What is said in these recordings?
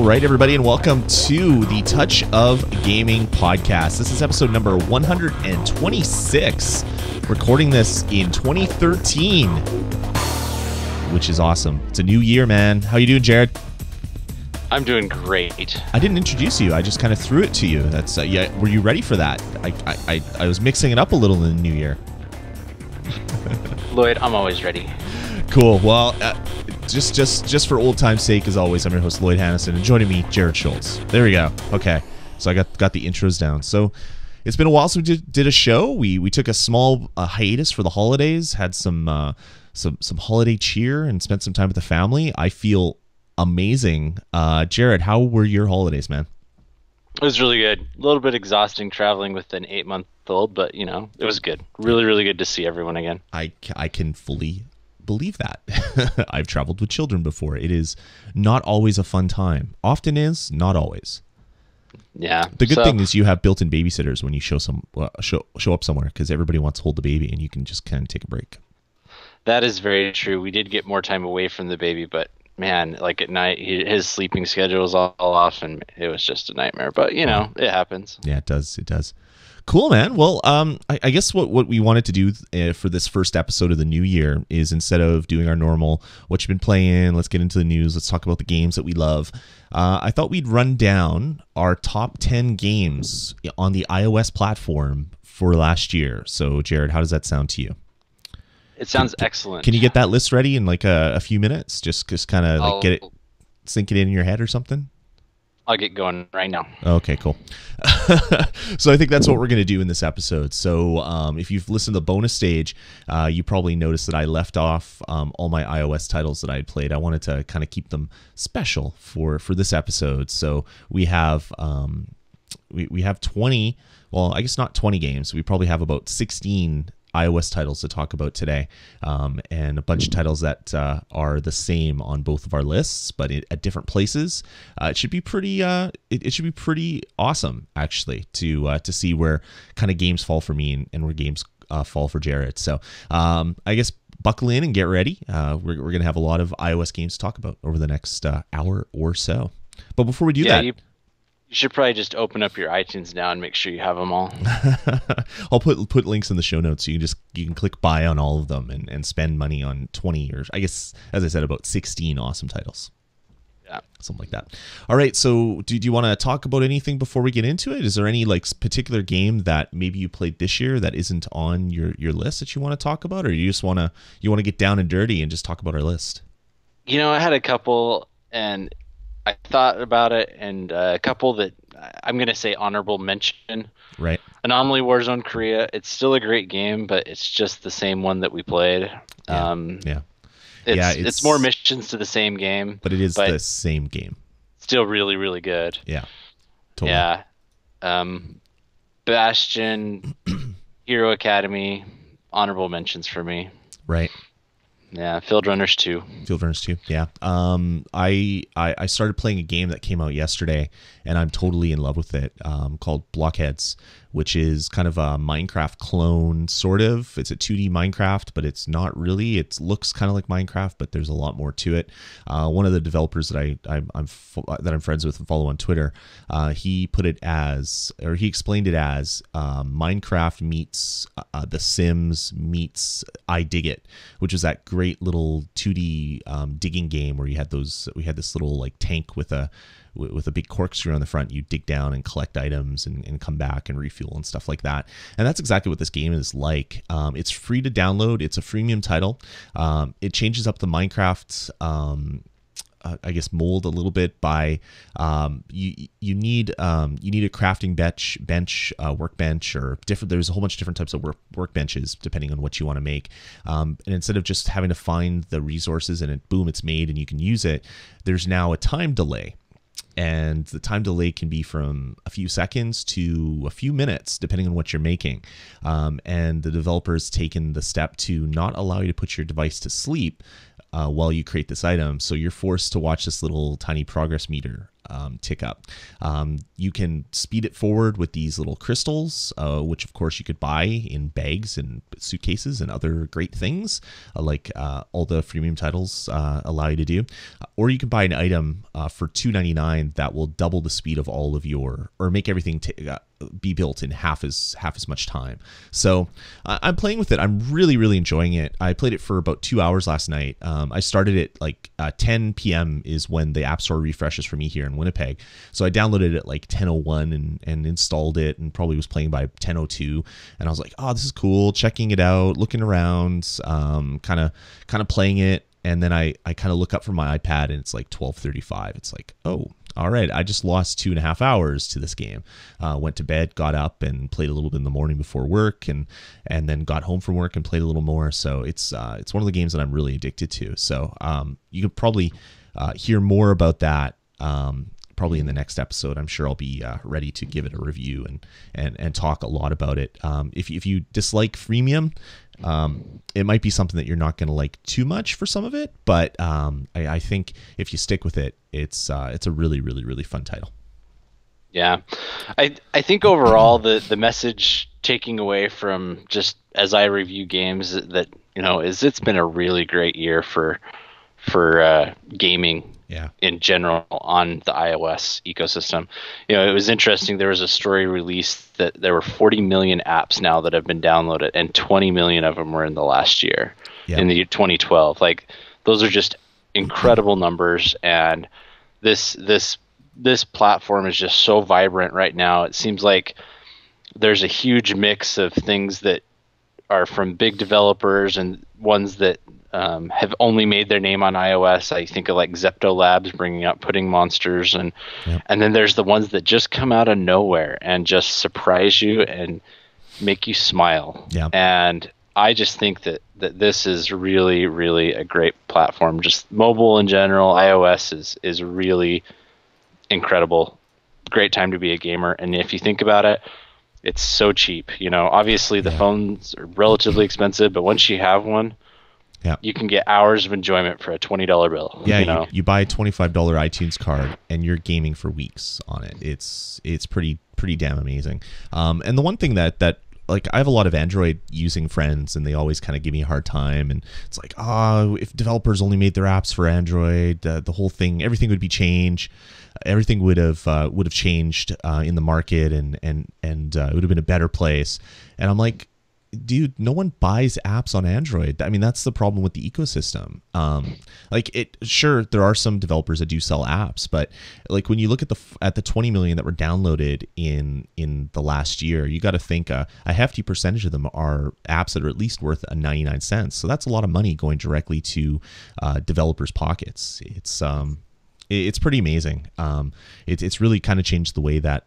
right, everybody, and welcome to the Touch of Gaming podcast. This is episode number 126. Recording this in 2013, which is awesome. It's a new year, man. How you doing, Jared? I'm doing great. I didn't introduce you. I just kind of threw it to you. That's yeah. Were you ready for that? I was mixing it up a little in the new year. Lloyd, I'm always ready. Cool. Well, just for old time's sake, as always, I'm your host Lloyd Hannison, and joining me, Jared Schultz. There we go. Okay, so I got the intros down. So it's been a while since we did a show. We took a small hiatus for the holidays, had some holiday cheer, and spent some time with the family. I feel amazing. Jared, how were your holidays, man? It was really good. A little bit exhausting traveling with an 8-month-old, but you know, it was good. Really, really good to see everyone again. I can fully believe that. I've traveled with children before. It is not always a fun time. Often is, not always. Yeah. The good thing is you have built-in babysitters when you show up somewhere, because everybody wants to hold the baby, and you can just kind of take a break. That is very true. We did get more time away from the baby, but man, like at night, his sleeping schedule was all off, and it was just a nightmare. But you know, it happens. Yeah, it does. It does. Cool, man. Well, I guess what we wanted to do for this first episode of the new year is, instead of doing our normal, what you've been playing, let's get into the news, let's talk about the games that we love. I thought we'd run down our top 10 games on the iOS platform for last year. So, Jared, how does that sound to you? It sounds excellent. Can you get that list ready in like a few minutes? Just kind of like get it, sink it in your head or something? I'll get going right now. Okay, cool. So I think that's what we're going to do in this episode. So if you've listened to the bonus stage, you probably noticed that I left off all my iOS titles that I had played. I wanted to kind of keep them special for this episode. So we have we have 20, well, I guess not 20 games. We probably have about 16 iOS titles to talk about today, and a bunch of titles that are the same on both of our lists, but at different places. It should be pretty. It should be pretty awesome, actually, to see where kind of games fall for me and where games fall for Jared. So I guess buckle in and get ready. We're gonna have a lot of iOS games to talk about over the next hour or so. But before we do that. You should probably just open up your iTunes now and make sure you have them all. I'll put links in the show notes, so you can click buy on all of them and spend money on 20, or I guess, as I said, about 16 awesome titles. Yeah, something like that. All right, so do you want to talk about anything before we get into it? Is there any like particular game that maybe you played this year that isn't on your list that you want to talk about, or you just want to get down and dirty and just talk about our list? You know, I had a couple, and I thought about it, and a couple that I'm going to say honorable mention. Right. Anomaly Warzone Korea. It's still a great game, but it's just the same one that we played. Yeah. It's more missions to the same game. But it is the same game. Still really, really good. Yeah. Totally. Yeah. Bastion, Hero Academy, honorable mentions for me. Right. Yeah, Field Runners 2. Field Runners 2, yeah. I started playing a game that came out yesterday, and I'm totally in love with it, called Blockheads, which is kind of a Minecraft clone, sort of. It's a 2D Minecraft, but it's not really. It looks kind of like Minecraft, but there's a lot more to it. One of the developers that I'm friends with and follow on Twitter, he explained it as Minecraft meets The Sims meets I Dig It, which was that great little 2D digging game where we had this little like tank with a big corkscrew on the front. You dig down and collect items and come back and refuel and stuff like that. And that's exactly what this game is like. It's free to download. It's a freemium title. It changes up the Minecraft I guess mold a little bit by you need a crafting bench, workbench, or different. There's a whole bunch of different types of workbenches depending on what you want to make. And instead of just having to find the resources and it's made and you can use it, there's now a time delay. And the time delay can be from a few seconds to a few minutes, depending on what you're making. And the developer's taken the step to not allow you to put your device to sleep while you create this item. So you're forced to watch this little tiny progress meter tick up. You can speed it forward with these little crystals, which of course you could buy in bags and suitcases and other great things, like all the freemium titles allow you to do. Or you can buy an item for $2.99 that will double the speed of all of your, or make everything be built in half as much time. So I'm playing with it. I'm really enjoying it. I played it for about 2 hours last night. I started it like 10 p.m. is when the App Store refreshes for me here in Winnipeg. So I downloaded it at like 10:01 and installed it, and probably was playing by 10:02. And I was like, oh, this is cool. Checking it out, looking around, kind of playing it. And then I kind of look up from my iPad and it's like 12:35. It's like, oh, all right, I just lost 2.5 hours to this game. Went to bed, got up and played a little bit in the morning before work, and then got home from work and played a little more. So it's one of the games that I'm really addicted to. So you could probably hear more about that probably in the next episode. I'm sure I'll be ready to give it a review and talk a lot about it. If you dislike freemium, it might be something that you're not going to like too much for some of it, but I think if you stick with it, it's a really fun title. Yeah, I think overall the message taking away from just as I review games that is it's been a really great year for gaming. Yeah. In general on the iOS ecosystem. It was interesting. There was a story released that there were 40 million apps now that have been downloaded, and 20 million of them were in the last year, in the year 2012. Like, those are just incredible numbers, and this platform is just so vibrant right now. It seems like there's a huge mix of things that are from big developers and ones that have only made their name on iOS. I think of like Zepto Labs bringing out Pudding Monsters, and then there's the ones that just come out of nowhere and just surprise you and make you smile. Yeah. And I just think that this is really a great platform. Just mobile in general, iOS is really incredible. Great time to be a gamer. And if you think about it, it's so cheap. Obviously the phones are relatively expensive, but once you have one, you can get hours of enjoyment for a $20 bill. Yeah, you buy a $25 iTunes card and you're gaming for weeks on it. It's pretty damn amazing. And the one thing that like, I have a lot of Android using friends, and they always kind of give me a hard time. And it's like, if developers only made their apps for Android, the whole thing, everything would be changed. Everything would have changed in the market, and it would have been a better place. And I'm like, dude, no one buys apps on Android. I mean, that's the problem with the ecosystem. Sure, there are some developers that do sell apps, but like, when you look at the 20 million that were downloaded in the last year, you got to think a hefty percentage of them are apps that are at least worth 99 cents. So that's a lot of money going directly to developers' pockets. It's pretty amazing. It's really kind of changed the way that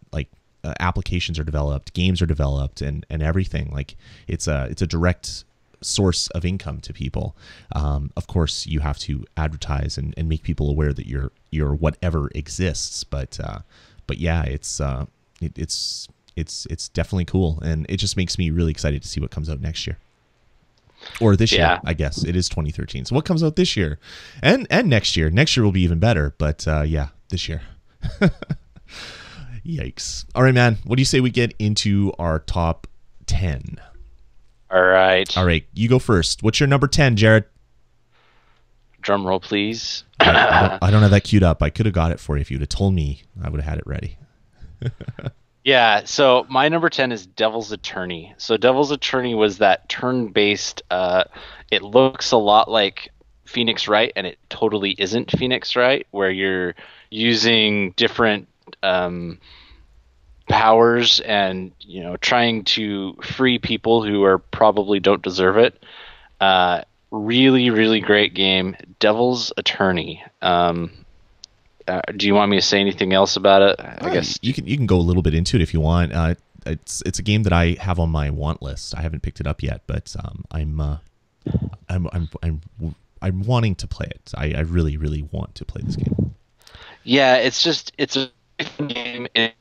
applications are developed, games are developed, and everything. Like, it's a direct source of income to people. Of course, you have to advertise and make people aware that your whatever exists. But yeah, it's definitely cool, and it just makes me really excited to see what comes out next year. Or this year, I guess. It is 2013. So what comes out this year? And next year. Next year will be even better. But this year. Yikes. All right, man. What do you say we get into our top 10? All right. You go first. What's your number 10, Jared? Drum roll, please. I don't have that queued up. I could have got it for you if you'd have told me. I would have had it ready. Yeah, so my number 10 is Devil's Attorney. So Devil's Attorney was that turn-based, it looks a lot like Phoenix Wright, and it totally isn't Phoenix Wright, where you're using different powers and trying to free people who are probably don't deserve it. Really great game, Devil's Attorney. Do you want me to say anything else about it? I guess you can go a little bit into it if you want. It's a game that I have on my want list. I haven't picked it up yet, but I'm wanting to play it. I really want to play this game. Yeah, it's a fun game. It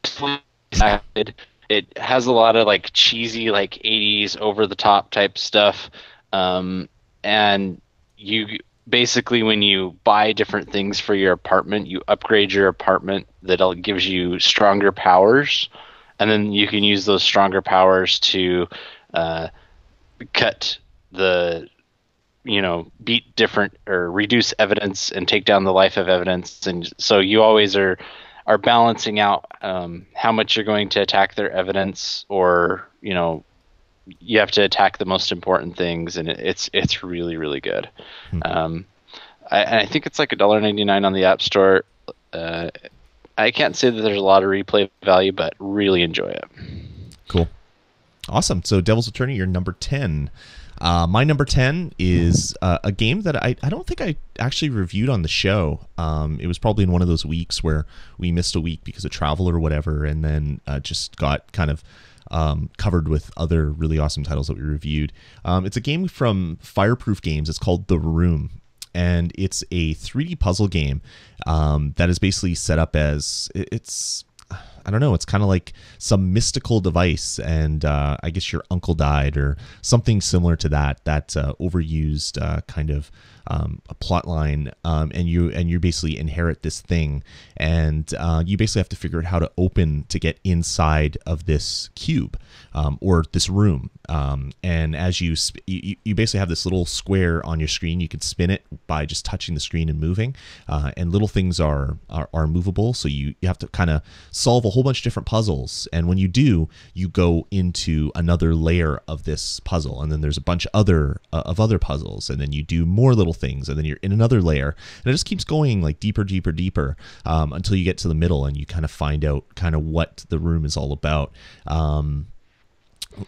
has a lot of like cheesy, like 80s over the top type stuff, and you basically when you buy different things for your apartment, you upgrade your apartment that gives you stronger powers, and then you can use those stronger powers to cut the beat different or reduce evidence and take down the life of evidence. And so you always are balancing out how much you're going to attack their evidence, or you have to attack the most important things, and it's really, really good. I think it's like $1.99 on the App Store. I can't say that there's a lot of replay value, but really enjoy it. Cool. Awesome. So Devil's Attorney, you're number 10. My number 10 is a game that I don't think I actually reviewed on the show. It was probably in one of those weeks where we missed a week because of travel or whatever, and then just got kind of covered with other really awesome titles that we reviewed. It's a game from Fireproof Games. It's called The Room, and it's a 3D puzzle game that is basically set up as I don't know, it's kind of like some mystical device, and I guess your uncle died or something similar to that overused kind of a plot line, and you basically inherit this thing, and you basically have to figure out how to get inside of this cube or this room, and as you basically have this little square on your screen. You can spin it by just touching the screen and moving, and little things are movable, so you have to kind of solve a whole bunch of different puzzles, and when you do, you go into another layer of this puzzle, and then there's a bunch of other puzzles, and then you do more little things, and then you're in another layer, and it just keeps going like deeper until you get to the middle, and you kind of find out kind of what the room is all about.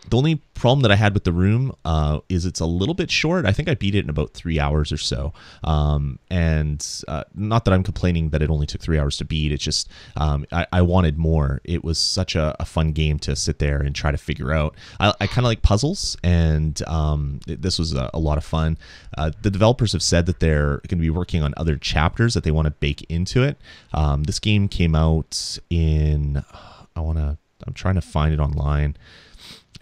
The only problem that I had with The Room is it's a little bit short. I think I beat it in about 3 hours or so. And not that I'm complaining that it only took 3 hours to beat. It's just I wanted more. It was such a fun game to sit there and try to figure out. I kind of like puzzles, and this was a lot of fun. The developers have said that they're going to be working on other chapters that they want to bake into it. This game came out in... I'm trying to find it online,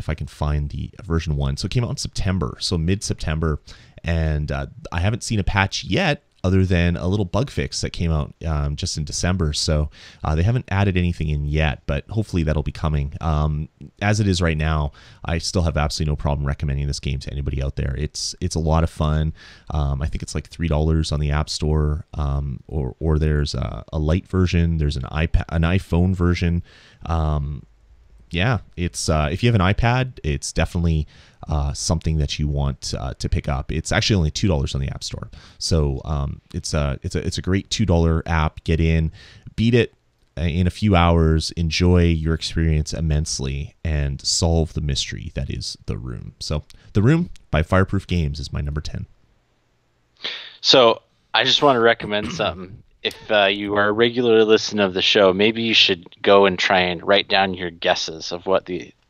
if I can find the version 1. So it came out in September, so mid-September, and I haven't seen a patch yet other than a little bug fix that came out just in December. So they haven't added anything in yet, but hopefully that'll be coming. As it is right now, I still have absolutely no problem recommending this game to anybody out there. It's a lot of fun. I think it's like $3 on the App Store, or there's a light version. There's an iPhone version. Yeah, it's if you have an iPad, it's definitely something that you want to pick up. It's actually only $2 on the App Store, so it's a great $2 app. Get in, beat it in a few hours, enjoy your experience immensely, and solve the mystery that is The Room. So, The Room by Fireproof Games is my number 10. So I just want to recommend something. If you are a regular listener of the show, maybe you should go and try and write down your guesses of what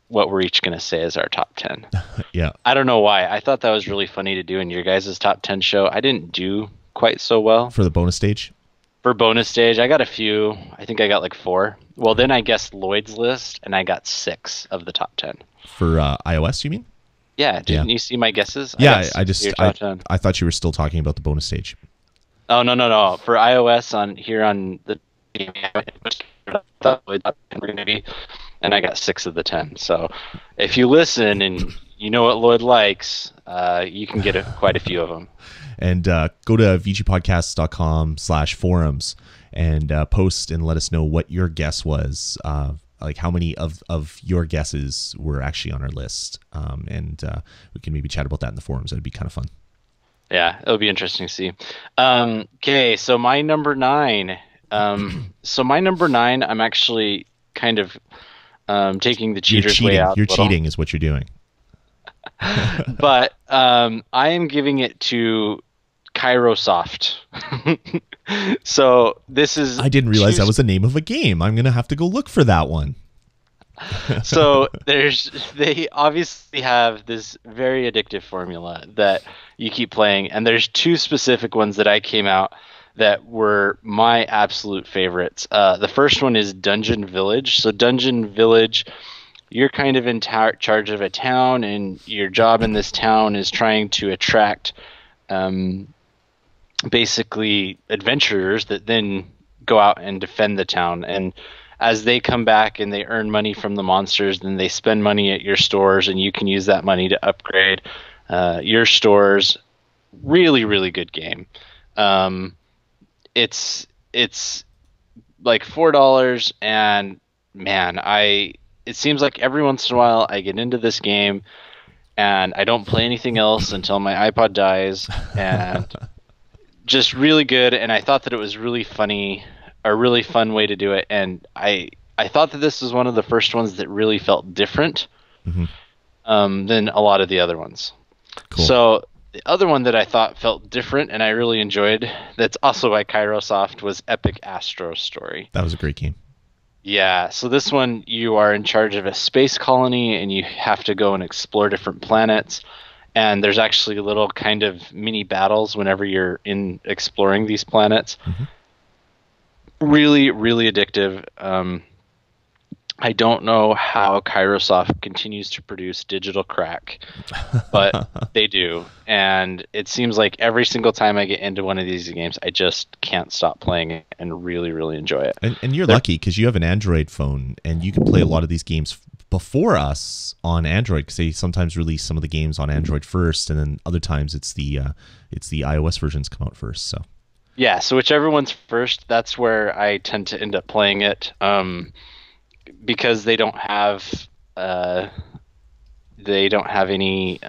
we're each going to say is our top 10. Yeah. I don't know why. I thought that was really funny to do in your guys' top 10 show. I didn't do quite so well. For the bonus stage? For bonus stage, I got a few. I think I got like 4. Well, then I guessed Lloyd's list, and I got 6 of the top 10. For iOS, you mean? Yeah. Didn't you see my guesses? Yeah, I thought you were still talking about the bonus stage. Oh, no. For iOS on the and I got 6 of the 10. So if you listen and you know what Lloyd likes, you can get quite a few of them. And go to vgpodcast.com/forums and post and let us know what your guess was. Like how many of your guesses were actually on our list. And we can maybe chat about that in the forums. That'd be kind of fun. Yeah, it'll be interesting to see. Okay, so my number 9. I'm actually kind of taking the cheater's way out. You're cheating is what you're doing. But I am giving it to Kairosoft. So this is... I didn't realize that was the name of a game. I'm going to have to go look for that one. So they obviously have this very addictive formula that you keep playing, and there's 2 specific ones that I came out that were my absolute favorites. The first one is Dungeon Village. So Dungeon Village, you're kind of in charge of a town, and your job in this town is trying to attract basically adventurers that then go out and defend the town. And as they come back and they earn money from the monsters, then they spend money at your stores, and you can use that money to upgrade your stores. Really, really good game. It's like $4, and man, it seems like every once in a while I get into this game and I don't play anything else until my iPod dies, and just really good. And I thought that it was really funny, a really fun way to do it. And I thought that this was one of the first ones that really felt different than a lot of the other ones. Cool. So the other one that I thought felt different and I really enjoyed, that's also by Kairosoft, was Epic Astro Story. That was a great game. Yeah, so this one, you are in charge of a space colony and you have to go and explore different planets. And there's actually little kind of mini battles whenever you're in exploring these planets. Really, really addictive. I don't know how Kairosoft continues to produce digital crack, but they do. And it seems like every single time I get into one of these games, I just can't stop playing it and really, really enjoy it. And you're lucky because you have an Android phone and you can play a lot of these games before us on Android, because they sometimes release some of the games on Android first, and then other times it's the iOS versions come out first. So yeah, so whichever one's first, that's where I tend to end up playing it. Because they don't have any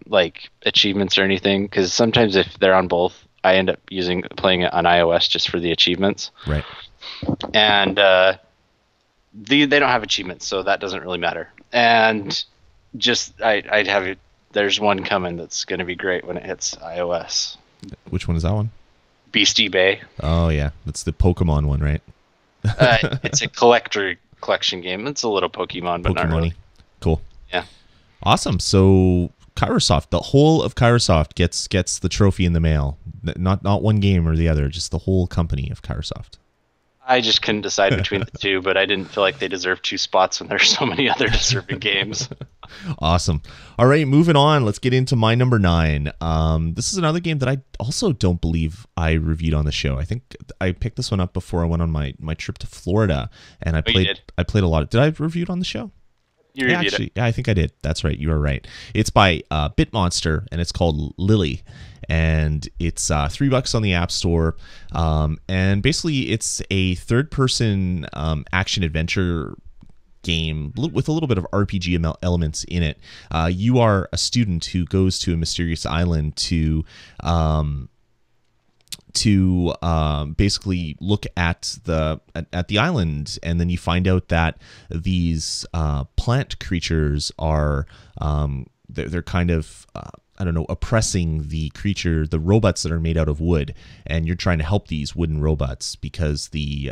like achievements or anything. Because sometimes if they're on both, I end up playing it on iOS just for the achievements. Right. And they don't have achievements, so that doesn't really matter. And just I'd have it. There's one coming that's going to be great when it hits iOS. Which one is that one? Beastie Bay. Oh yeah, that's the Pokemon one, right? It's a collection game. It's a little Pokemon, but not really. Cool. Yeah. Awesome. So Kairosoft, the whole of Kairosoft gets the trophy in the mail. Not one game or the other, just the whole company of Kairosoft. I just couldn't decide between the two, but I didn't feel like they deserved 2 spots when there's so many other deserving games. Awesome. All right, moving on. Let's get into my number 9. This is another game that I also don't believe I reviewed on the show. I think I picked this one up before I went on my trip to Florida, and I played a lot. Did I review it on the show? You reviewed it. Yeah, I think I did. That's right. You are right. It's by Bitmonster, and it's called Lili. And it's $3 on the App Store. And basically, it's a third-person action-adventure game with a little bit of RPG elements in it. You are a student who goes to a mysterious island to basically look at the island, and then you find out that these plant creatures are they're kind of I don't know, oppressing the robots that are made out of wood, and you're trying to help these wooden robots because the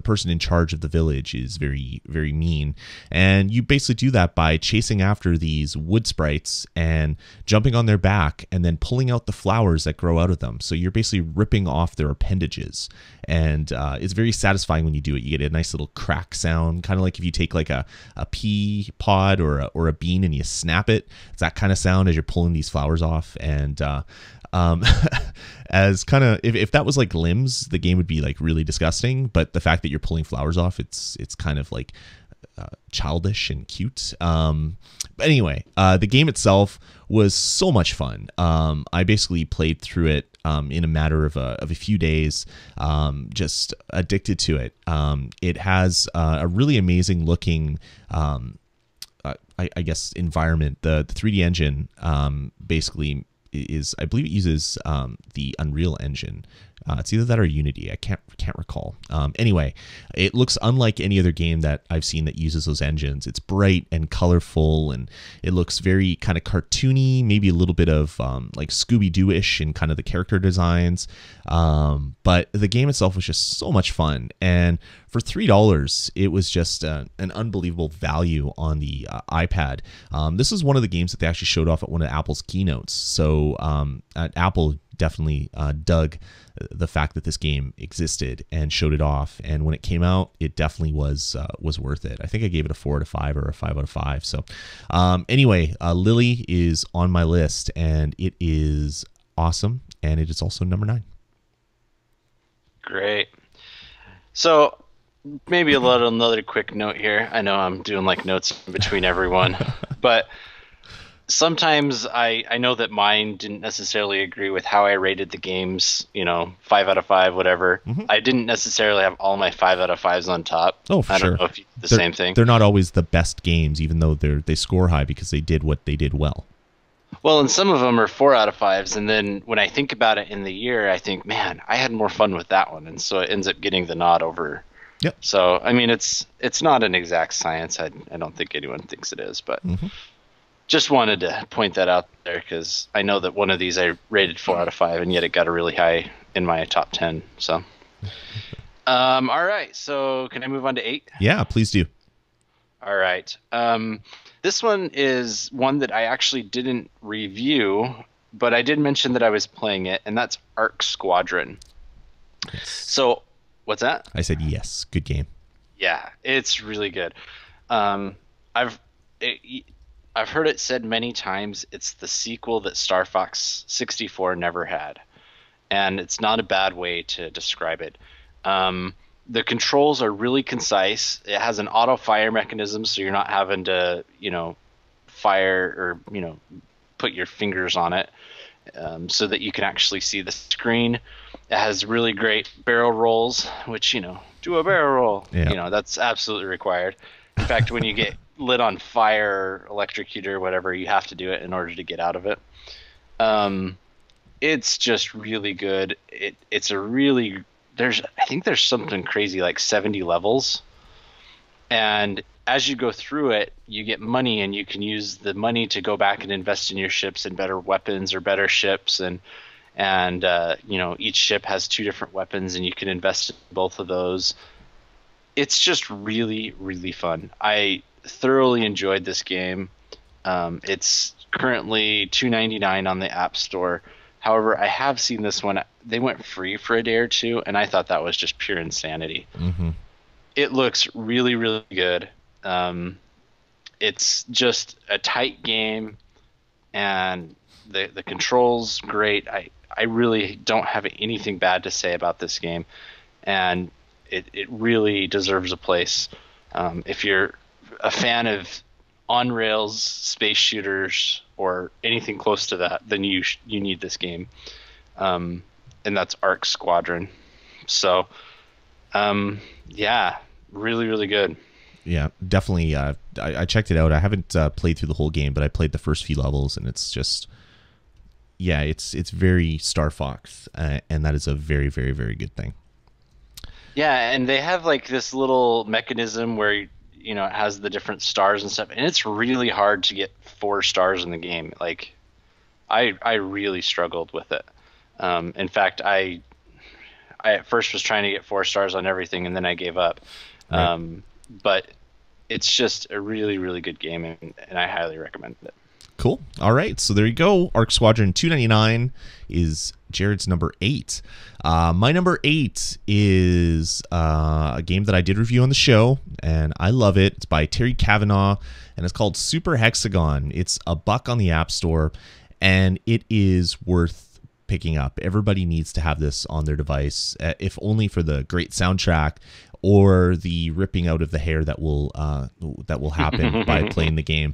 person in charge of the village is very, very mean. And you basically do that by chasing after these wood sprites and jumping on their back and then pulling out the flowers that grow out of them. So you're basically ripping off their appendages, and it's very satisfying when you do it. You get a nice little crack sound, kind of like if you take like a pea pod or a bean and you snap it. It's that kind of sound as you're pulling these flowers off. And as kind of if that was like limbs, the game would be like really disgusting, but the fact that you're pulling flowers off, it's kind of like childish and cute. But anyway, the game itself was so much fun. I basically played through it in a matter of a few days, just addicted to it. It has a really amazing looking I guess environment. The 3D engine basically is, I believe it uses the Unreal Engine. It's either that or Unity. I can't recall. Anyway, it looks unlike any other game that I've seen that uses those engines. It's bright and colorful, and it looks very kind of cartoony, maybe a little bit of like Scooby-Doo-ish in kind of the character designs. But the game itself was just so much fun, and for $3, it was just an unbelievable value on the iPad. This is one of the games that they actually showed off at one of Apple's keynotes. So at Apple definitely dug the fact that this game existed and showed it off. And when it came out, it definitely was worth it. I think I gave it a 4 out of 5 or a 5 out of 5. So anyway, Lili is on my list, and it is awesome. and it is also number 9. Great. So maybe another quick note here. I know I'm doing like notes in between everyone, but sometimes I know that mine didn't necessarily agree with how I rated the games, 5 out of 5, whatever. I didn't necessarily have all my 5 out of 5s on top. Oh, for I sure. don't know if you did the same thing. They're not always the best games, even though they score high because they did what they did well. Well, and some of them are 4 out of 5s, and then when I think about it in the year, I think, man, I had more fun with that one, and so it ends up getting the nod over. Yep. So, I mean, it's not an exact science. I don't think anyone thinks it is, but just wanted to point that out there because I know that one of these I rated 4 out of 5, and yet it got a really high in my top 10. So, all right. So, can I move on to 8? Yeah, please do. All right. This one is one that I actually didn't review, but I did mention that I was playing it, and that's Squadron. Yes. So, what's that? I said yes. Good game. Yeah, it's really good. I've heard it said many times it's the sequel that Star Fox 64 never had, and it's not a bad way to describe it. The controls are really concise. It has an auto fire mechanism, so you're not having to, fire or, put your fingers on it, so that you can actually see the screen. It has really great barrel rolls, which, do a barrel roll. Yeah. That's absolutely required. In fact, when you get lit on fire, electrocuted, or whatever, you have to do it in order to get out of it. It's just really good. I think there's something crazy like 70 levels, and as you go through it, you get money, and you can use the money to go back and invest in your ships and better weapons or better ships, and each ship has 2 different weapons, and you can invest in both of those. It's just really, really fun. I thoroughly enjoyed this game. It's currently $2.99 on the App Store. However, I have seen this one. They went free for a day or two, and I thought that was just pure insanity. It looks really, really good. It's just a tight game, and the controls great. I really don't have anything bad to say about this game, and it really deserves a place. If you're a fan of on-rails space shooters or anything close to that, then you need this game. And that's Squadron. So, yeah, really, really good. Yeah, definitely. I checked it out. I haven't played through the whole game, but I played the first few levels, and it's just, yeah, it's very Star Fox, and that is a very, very, very good thing. Yeah, and they have like this little mechanism where it has the different stars and stuff, and it's really hard to get 4 stars in the game. Like, I really struggled with it. In fact, I at first was trying to get 4 stars on everything, and then I gave up. Right. But it's just a really, really good game, and I highly recommend it. Cool. All right. So there you go. Squadron $2.99 is Jared's number 8. My number 8 is a game that I did review on the show, and I love it. It's by Terry Kavanagh, and it's called Super Hexagon. It's $1 on the App Store, and it is worth picking up. Everybody needs to have this on their device, if only for the great soundtrack or the ripping out of the hair that will happen by playing the game.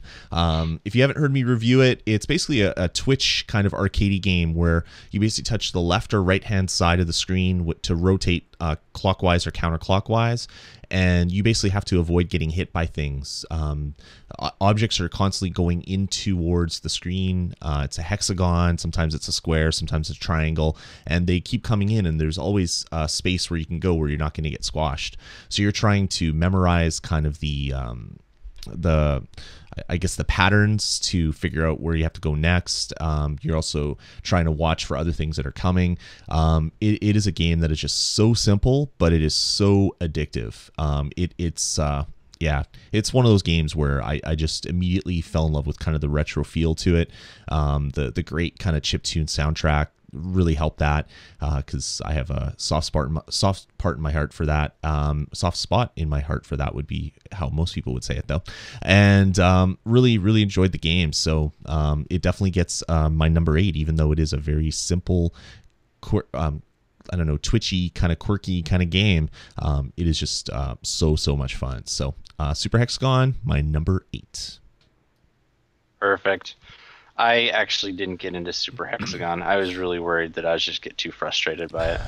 If you haven't heard me review it, it's basically a Twitch kind of arcadey game where you basically touch the left or right hand side of the screen to rotate clockwise or counterclockwise, and you basically have to avoid getting hit by things. Objects are constantly going in towards the screen. It's a hexagon, sometimes it's a square, sometimes it's a triangle, and they keep coming in, and there's always space where you can go where you're not going to get squashed. So you're trying to memorize kind of the patterns to figure out where you have to go next. You're also trying to watch for other things that are coming. It is a game that is just so simple, but it is so addictive. It's one of those games where I just immediately fell in love with kind of the retro feel to it. The great kind of chiptune soundtrack really helped that because I have a soft part in my heart for that. Soft spot in my heart for that would be how most people would say it, though. And really, really enjoyed the game. So it definitely gets my number 8, even though it is a very simple, I don't know, twitchy, kind of quirky kind of game. It is just so much fun. So Super Hexagon, my number 8. Perfect. I actually didn't get into Super Hexagon. I was really worried that I would just get too frustrated by it.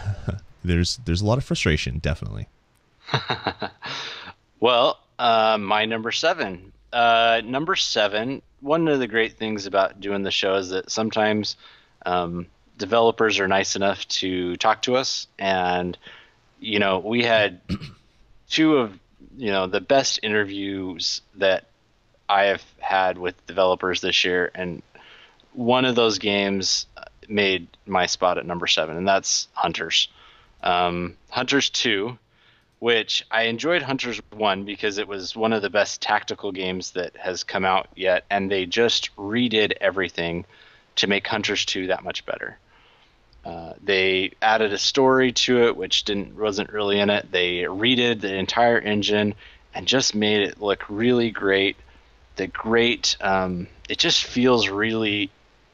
There's a lot of frustration, definitely. Well, my number 7. Number 7, one of the great things about doing the show is that sometimes developers are nice enough to talk to us. And, we had 2 of, the best interviews that I have had with developers this year. And one of those games made my spot at number 7, and that's Hunters. Hunters 2, which I enjoyed Hunters 1 because it was one of the best tactical games that has come out yet, and they just redid everything to make Hunters 2 that much better. They added a story to it, which wasn't really in it. They redid the entire engine and just made it look really great. It just feels really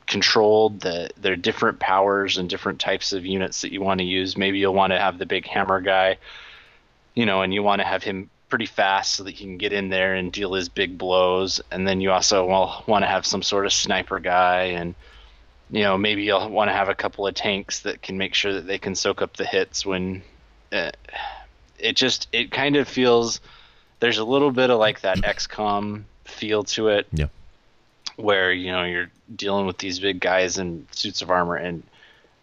controlled. There are different powers and different types of units that you want to use. Maybe you'll want to have the big hammer guy, and you want to have him pretty fast so that he can get in there and deal his big blows. And then you also want to have some sort of sniper guy, and maybe you'll want to have a couple of tanks that can make sure that they can soak up the hits when it kind of feels, there's a little bit of like that XCOM feel to it. Yeah. Where, you're dealing with these big guys in suits of armor. And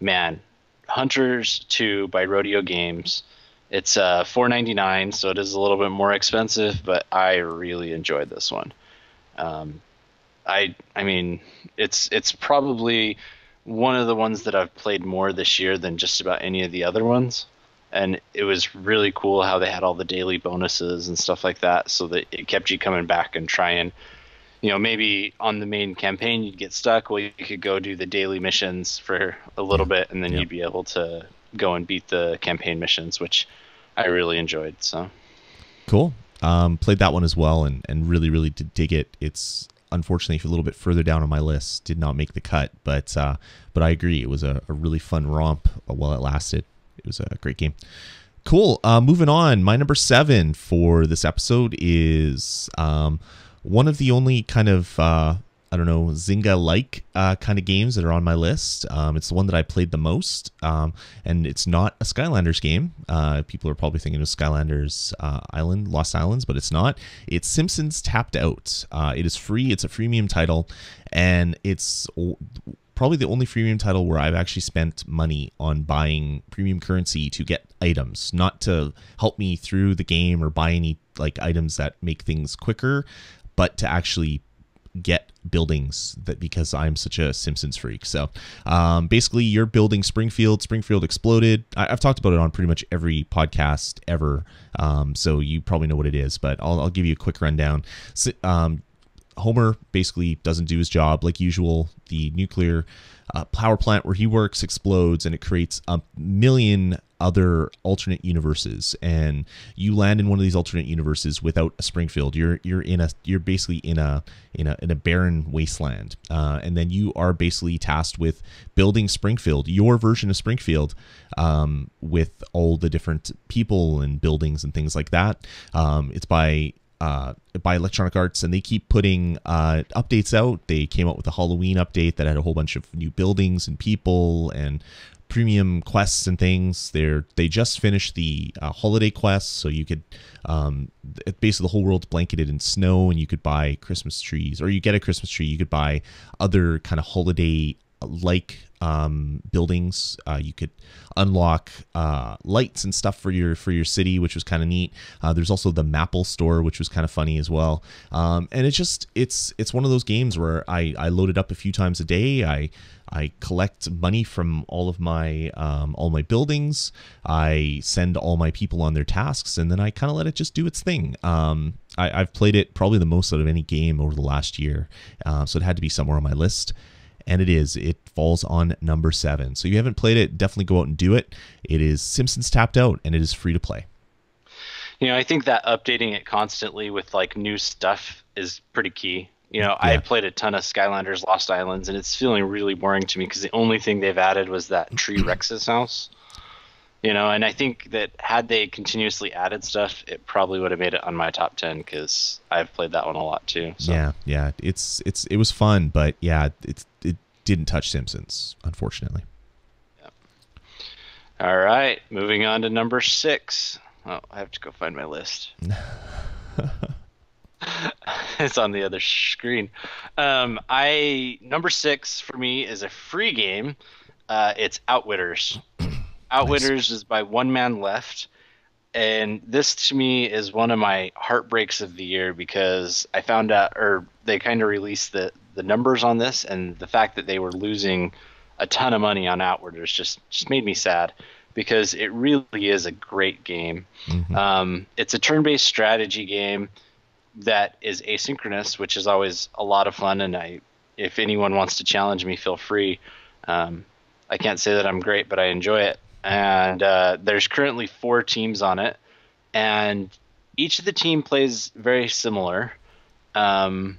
man, Hunters 2 by Rodeo Games, it's $4.99, so it is a little bit more expensive, but I really enjoyed this one. I mean, it's probably one of the ones that I've played more this year than just about any of the other ones. And it was really cool how they had all the daily bonuses and stuff like that, so that it kept you coming back and trying. Maybe on the main campaign you'd get stuck. Well, you could go do the daily missions for a little bit, and then you'd be able to go and beat the campaign missions, which I really enjoyed. So cool. Played that one as well, and really, really did dig it. It's unfortunately a little bit further down on my list. Did not make the cut, but I agree. It was a really fun romp while it lasted. It was a great game. Cool. Moving on. My number 7 for this episode is one of the only kind of, Zynga-like kind of games that are on my list. It's the one that I played the most, and it's not a Skylanders game. People are probably thinking of Skylanders Lost Islands, but it's not. It's Simpsons Tapped Out. It is free. It's a freemium title, and it's probably the only freemium title where I've actually spent money on buying premium currency to get items, not to help me through the game or buy any items that make things quicker, but to actually get buildings, that because I'm such a Simpsons freak. So basically you're building Springfield exploded. I've talked about it on pretty much every podcast ever, so you probably know what it is, but I'll give you a quick rundown. Homer basically doesn't do his job like usual. The nuclear power plant where he works explodes, and it creates a million other alternate universes, and you land in one of these alternate universes without a Springfield. You're basically in a barren wasteland, and then you are basically tasked with building Springfield, your version of Springfield, with all the different people and buildings and things like that. It's by Electronic Arts, and they keep putting updates out. They came out with a Halloween update that had a whole bunch of new buildings and people and premium quests and things. They just finished the holiday quests, so you could basically the whole world's blanketed in snow, and you could buy Christmas trees, or you get a Christmas tree. You could buy other kind of holiday like buildings. You could unlock lights and stuff for your city, which was kind of neat. There's also the Maple store, which was kind of funny as well. And it's one of those games where I load it up a few times a day. I collect money from all my buildings. I send all my people on their tasks, and then I kind of let it just do its thing. I've played it probably the most out of any game over the last year, so it had to be somewhere on my list. And it is. It falls on number 7. So if you haven't played it, definitely go out and do it. It is Simpsons Tapped Out, and it is free to play. I think that updating it constantly with like new stuff is pretty key. I played a ton of Skylanders Lost Islands, and it's feeling really boring to me because the only thing they've added was that Tree Rex's house. And I think that had they continuously added stuff, it probably would have made it on my top 10 because I've played that one a lot too. So. Yeah. It was fun, but yeah, it didn't touch Simpsons, unfortunately. Yeah. All right, moving on to number 6. Oh, I have to go find my list. It's on the other screen. Number 6 for me is a free game. It's Outwitters. Outwitters is by One Man Left, and this to me is one of my heartbreaks of the year because I found out, or they kind of released the numbers on this, and the fact that they were losing a ton of money on Outwitters just made me sad because it really is a great game. Mm-hmm. It's a turn-based strategy game that is asynchronous, which is always a lot of fun, and if anyone wants to challenge me, feel free. I can't say that I'm great, but I enjoy it. And there's currently 4 teams on it, and each of the team plays very similar, and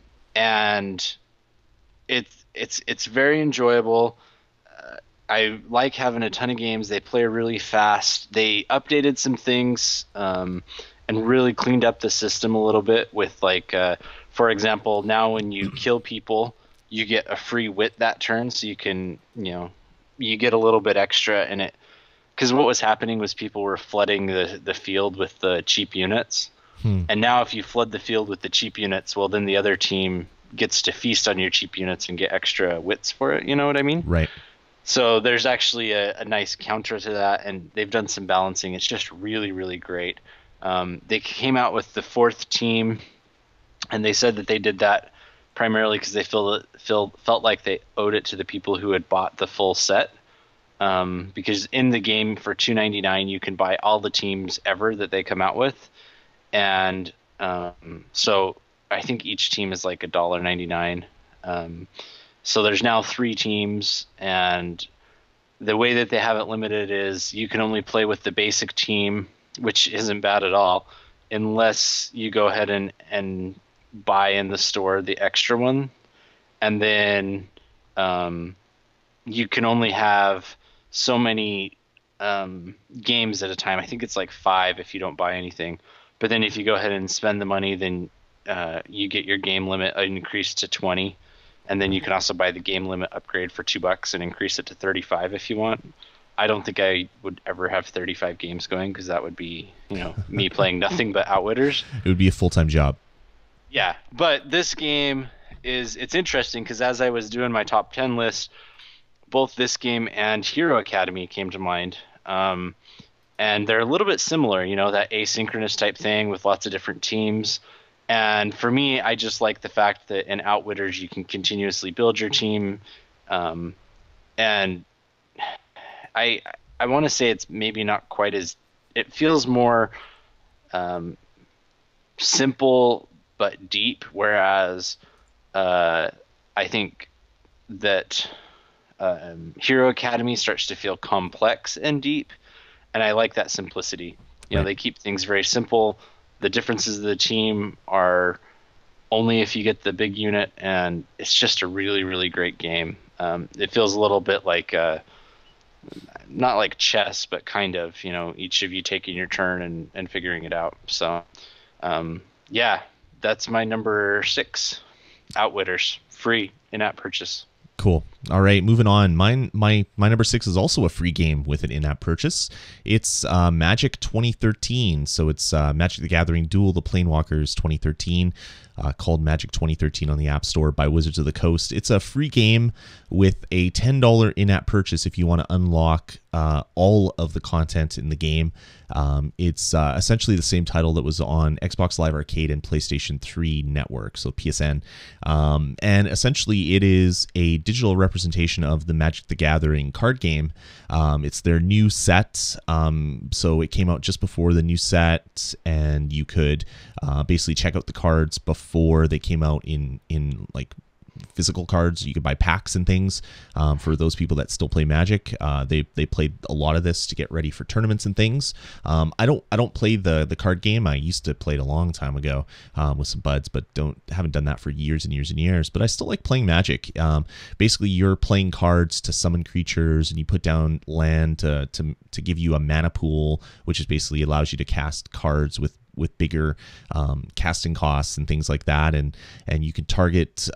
it's very enjoyable. I like having a ton of games. They play really fast. They updated some things and really cleaned up the system a little bit with for example, now when you kill people, you get a free wit that turn, so you can you get a little bit extra in it. Because what was happening was people were flooding the field with the cheap units. And now if you flood the field with the cheap units, well, then the other team gets to feast on your cheap units and get extra wits for it. You know what I mean? Right. So there's actually a nice counter to that, and they've done some balancing. It's just really, really great. They came out with the 4th team, and they said that they did that primarily because they felt like they owed it to the people who had bought the full set. Because in the game for $2.99 you can buy all the teams ever that they come out with, and so I think each team is like $1.99. So there's now 3 teams, and the way that they have it limited is you can only play with the basic team, which isn't bad at all, unless you go ahead and buy in the store the extra one, and then you can only have so many games at a time. I think it's like 5 if you don't buy anything. But then if you go ahead and spend the money, then you get your game limit increased to 20. And then you can also buy the game limit upgrade for $2 and increase it to 35 if you want. I don't think I would ever have 35 games going because that would be, me playing nothing but Outwitters. It would be a full-time job. Yeah, but this game it's interesting because as I was doing my top 10 list, both this game and Hero Academy came to mind. And they're a little bit similar, that asynchronous type thing with lots of different teams. And for me, I just like the fact that in Outwitters you can continuously build your team. And I want to say it's maybe not quite as... It feels more simple but deep, whereas I think that Hero Academy starts to feel complex and deep, and I like that simplicity. They keep things very simple. The differences of the team are only if you get the big unit, and it's just a really, really great game. It feels a little bit like not like chess, but kind of, each of you taking your turn and figuring it out. So yeah, that's my number 6, Outwitters, free in-app purchase. Cool. All right, moving on. My number 6 is also a free game with an in-app purchase. It's Magic 2013. So it's Magic the Gathering Duel the Planewalkers 2013, called Magic 2013 on the App Store by Wizards of the Coast. It's a free game with a $10 in-app purchase if you want to unlock all of the content in the game. It's essentially the same title that was on Xbox Live Arcade and PlayStation 3 Network, so PSN. And essentially it is a digital representation of the Magic the Gathering card game. It's their new set, so it came out just before the new set, and you could basically check out the cards before they came out in like physical cards. You could buy packs and things for those people that still play Magic. They played a lot of this to get ready for tournaments and things. I don't play the card game. I used to play it a long time ago with some buds, but haven't done that for years and years and years. But I still like playing Magic. Basically, you're playing cards to summon creatures, and you put down land to give you a mana pool, which is basically allows you to cast cards with bigger casting costs and things like that, and you can target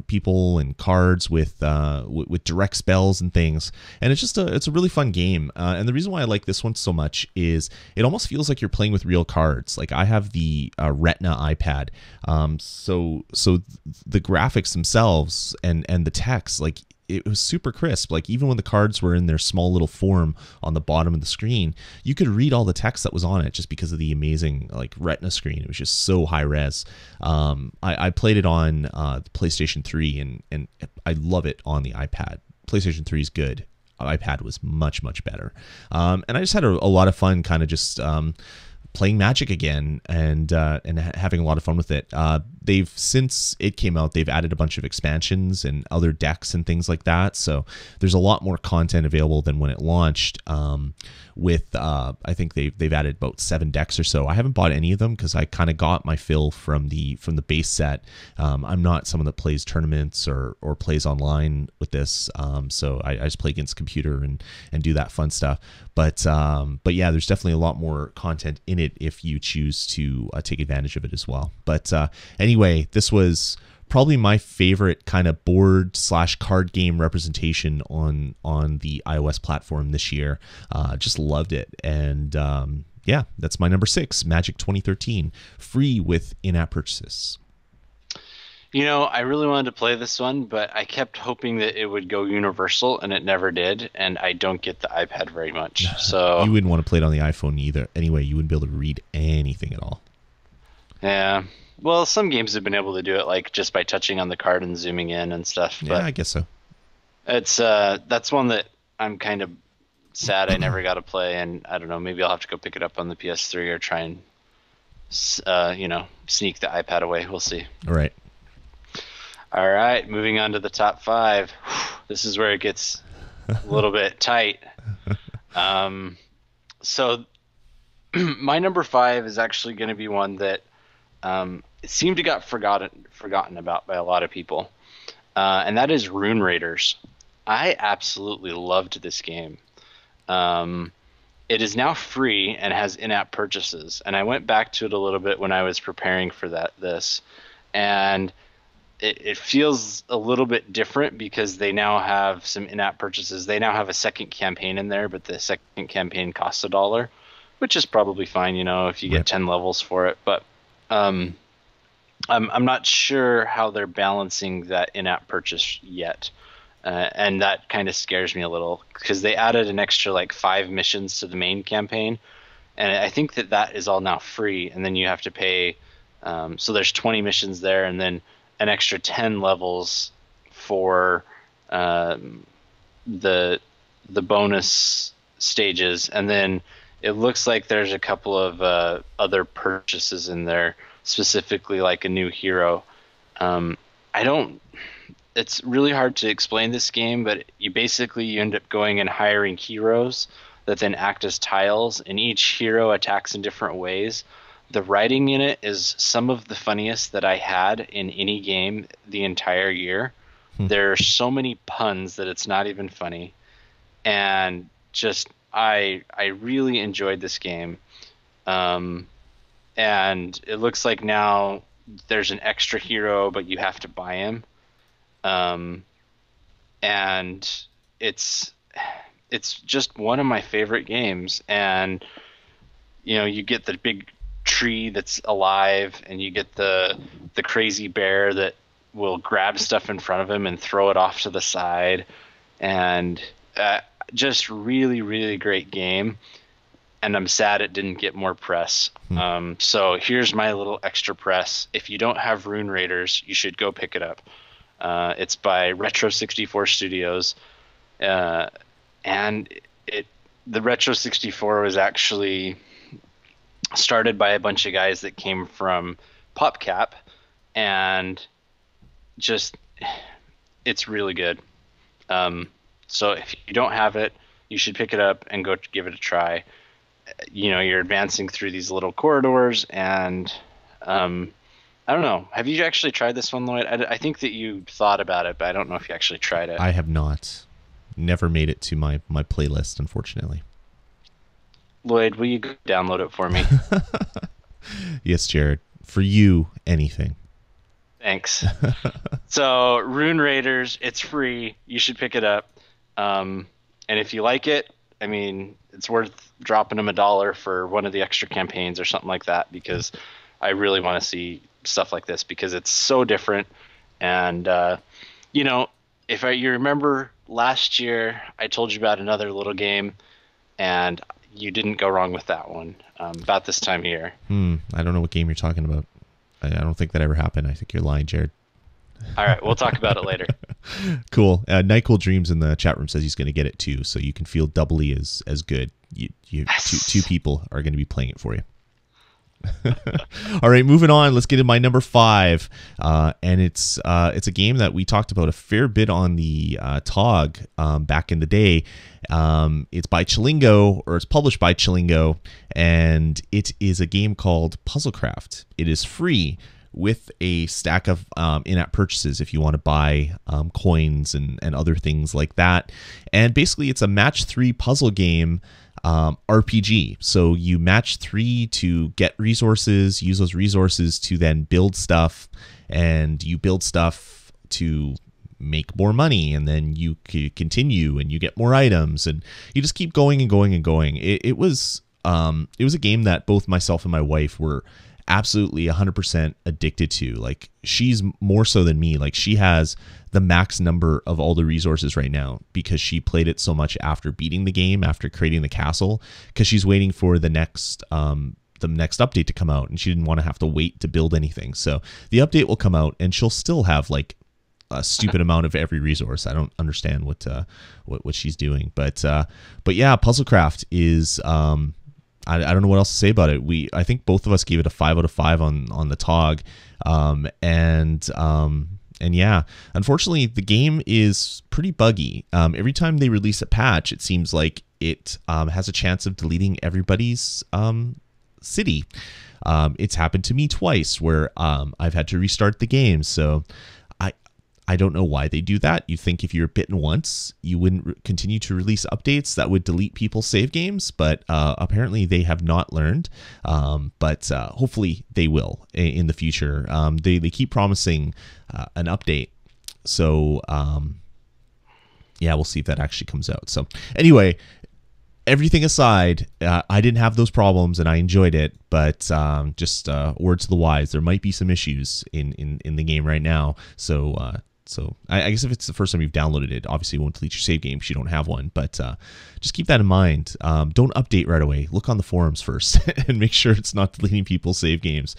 people and cards with direct spells and things, and it's a really fun game. And the reason why I like this one so much is it almost feels like you're playing with real cards. Like, I have the Retina iPad, so the graphics themselves and the text, like, it was super crisp. Like, even when the cards were in their small little form on the bottom of the screen, you could read all the text that was on it just because of the amazing like Retina screen. It was just so high res. I played it on the PlayStation 3 and I love it on the iPad. PlayStation 3 is good. iPad was much better. And I just had a lot of fun kind of just playing Magic again and having a lot of fun with it. They've, since it came out, they've added a bunch of expansions and other decks and things like that. So there's a lot more content available than when it launched. I think they've added about 7 decks or so. I haven't bought any of them because I kind of got my fill from the base set. I'm not someone that plays tournaments or plays online with this. So I just play against computer and do that fun stuff. But yeah, there's definitely a lot more content in it if you choose to take advantage of it as well. But anyway, this was probably my favorite kind of board/card game representation on the iOS platform this year. Just loved it. And yeah, that's my number 6, Magic 2013, free with in-app purchases. You know, I really wanted to play this one, but I kept hoping that it would go universal, and it never did, and I don't get the iPad very much. So you wouldn't want to play it on the iPhone either. Anyway, you wouldn't be able to read anything at all. Yeah. Well, some games have been able to do it, like just by touching on the card and zooming in and stuff. Yeah, I guess so. It's that's one that I'm kind of sad I never got to play, and I don't know, maybe I'll have to go pick it up on the PS3 or try and sneak the iPad away. We'll see. All right. All right, moving on to the top 5. This is where it gets a little bit tight. So my number 5 is actually going to be one that it seemed to got forgotten about by a lot of people, and that is Rune Raiders. I absolutely loved this game. It is now free and has in-app purchases, and I went back to it a little bit when I was preparing for this, and it feels a little bit different because they now have some in-app purchases. They now have a second campaign in there, but the second campaign costs $1, which is probably fine, if you get 10 levels for it. But I'm not sure how they're balancing that in-app purchase yet, and that kind of scares me a little because they added an extra like 5 missions to the main campaign, and I think that is all now free, and then you have to pay. So there's 20 missions there, and then an extra 10 levels for the bonus stages, and then it looks like there's a couple of other purchases in there, specifically like a new hero. It's really hard to explain this game, but you end up going and hiring heroes that then act as tiles, and each hero attacks in different ways. The writing in it is some of the funniest that I had in any game the entire year. There are so many puns that it's not even funny. And just, I really enjoyed this game. And it looks like now there's an extra hero, but you have to buy him. And it's just one of my favorite games. And, you get the big tree that's alive, and you get the crazy bear that will grab stuff in front of him and throw it off to the side, and just really, really great game. And I'm sad it didn't get more press. So here's my little extra press. If you don't have Rune Raiders, you should go pick it up. It's by Retro 64 Studios, and the Retro 64 was actually started by a bunch of guys that came from PopCap, and just it's really good. So if you don't have it, you should pick it up and go give it a try. You're advancing through these little corridors, and I don't know. Have you actually tried this one, Lloyd? I think that you thought about it, but I don't know if you actually tried it. I have not. Never made it to my playlist, unfortunately. Lloyd, will you go download it for me? Yes, Jared. For you, anything. Thanks. So, Rune Raiders, it's free. You should pick it up. And if you like it, I mean, it's worth dropping them $1 for one of the extra campaigns or something like that, because I really want to see stuff like this because it's so different. And, if you remember last year, I told you about another little game, and you didn't go wrong with that one about this time of year. I don't know what game you're talking about. I don't think that ever happened. I think you're lying, Jared. All right, we'll talk about it later. Cool. Nightcool Dreams in the chat room says he's going to get it too, so you can feel doubly as good. Yes. Two people are going to be playing it for you. All right, moving on. Let's get to my number 5, and it's a game that we talked about a fair bit on the ToG back in the day. It's by Chilingo, or it's published by Chilingo, and it is a game called Puzzlecraft. It is free with a stack of in-app purchases if you want to buy coins and other things like that. And basically, it's a match 3 puzzle game. RPG. So you match 3 to get resources, use those resources to then build stuff, and you build stuff to make more money, and then you continue and you get more items, and you just keep going and going and going. It was a game that both myself and my wife were absolutely 100% addicted to. Like, she's more so than me. Like, she has the max number of all the resources right now because she played it so much after beating the game, after creating the castle, because she's waiting for the next update to come out, and she didn't want to have to wait to build anything. So the update will come out, and she'll still have like a stupid amount of every resource. I don't understand what she's doing, but yeah, Puzzlecraft is I don't know what else to say about it. I think both of us gave it a 5 out of 5 on the ToG, and yeah, unfortunately the game is pretty buggy. Every time they release a patch, it seems like it has a chance of deleting everybody's city. It's happened to me twice where I've had to restart the game. So I don't know why they do that. You think if you're bitten once, you wouldn't continue to release updates that would delete people's save games, but apparently they have not learned. But hopefully they will in the future. They keep promising an update. So yeah, we'll see if that actually comes out. So anyway, everything aside, I didn't have those problems and I enjoyed it, but just words to the wise, there might be some issues in the game right now. So I guess if it's the first time you've downloaded it, obviously it won't delete your save game if you don't have one. But just keep that in mind. Don't update right away. Look on the forums first and make sure it's not deleting people's save games,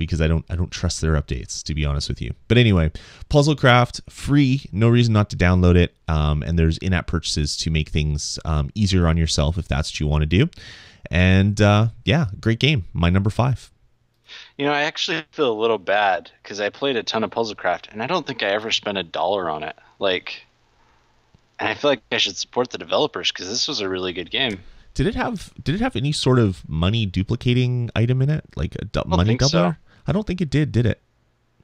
because I don't trust their updates, to be honest with you. But anyway, Puzzlecraft, free, no reason not to download it. And there's in-app purchases to make things easier on yourself if that's what you want to do. And yeah, great game. My number 5. I actually feel a little bad because I played a ton of Puzzlecraft, and I don't think I ever spent $1 on it. And I feel like I should support the developers because this was a really good game. Did it have any sort of money duplicating item in it, like a money doubler? So. I don't think it did it?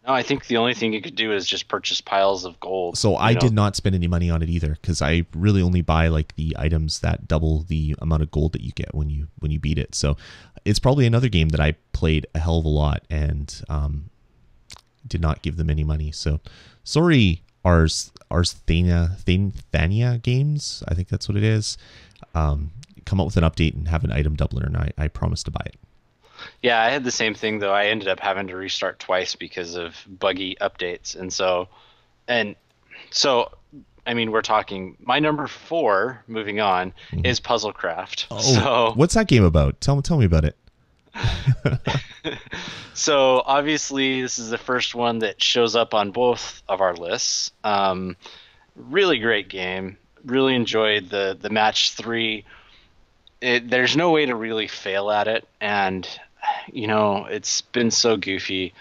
No, I think the only thing you could do is just purchase piles of gold. So I did not spend any money on it either, because I really only buy like the items that double the amount of gold that you get when you beat it. So it's probably another game that I played a hell of a lot and did not give them any money. So sorry, Thania Games, I think that's what it is. Come up with an update and have an item doubler, and I promise to buy it. Yeah, I had the same thing, though. I ended up having to restart twice because of buggy updates. And so, I mean, we're talking, my number 4, moving on, is Puzzlecraft. Oh, so, what's that game about? Tell me about it. So, obviously, this is the first one that shows up on both of our lists. Really great game. Really enjoyed the match 3. There's no way to really fail at it, and it's been so goofy.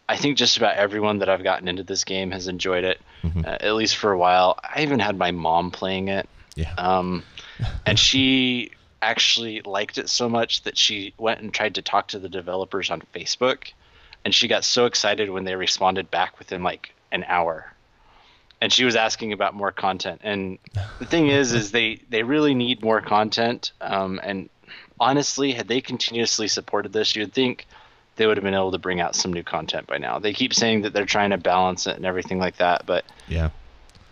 I think just about everyone that I've gotten into this game has enjoyed it, Mm-hmm. at least for a while. I even had my mom playing it. Yeah. And she actually liked it so much that she went and tried to talk to the developers on Facebook, and she got so excited when they responded back within like an hour. And she was asking about more content. And the thing is they really need more content. And honestly, had they continuously supported this, you'd think they would have been able to bring out some new content by now. They keep saying that they're trying to balance it and everything like that, but Yeah.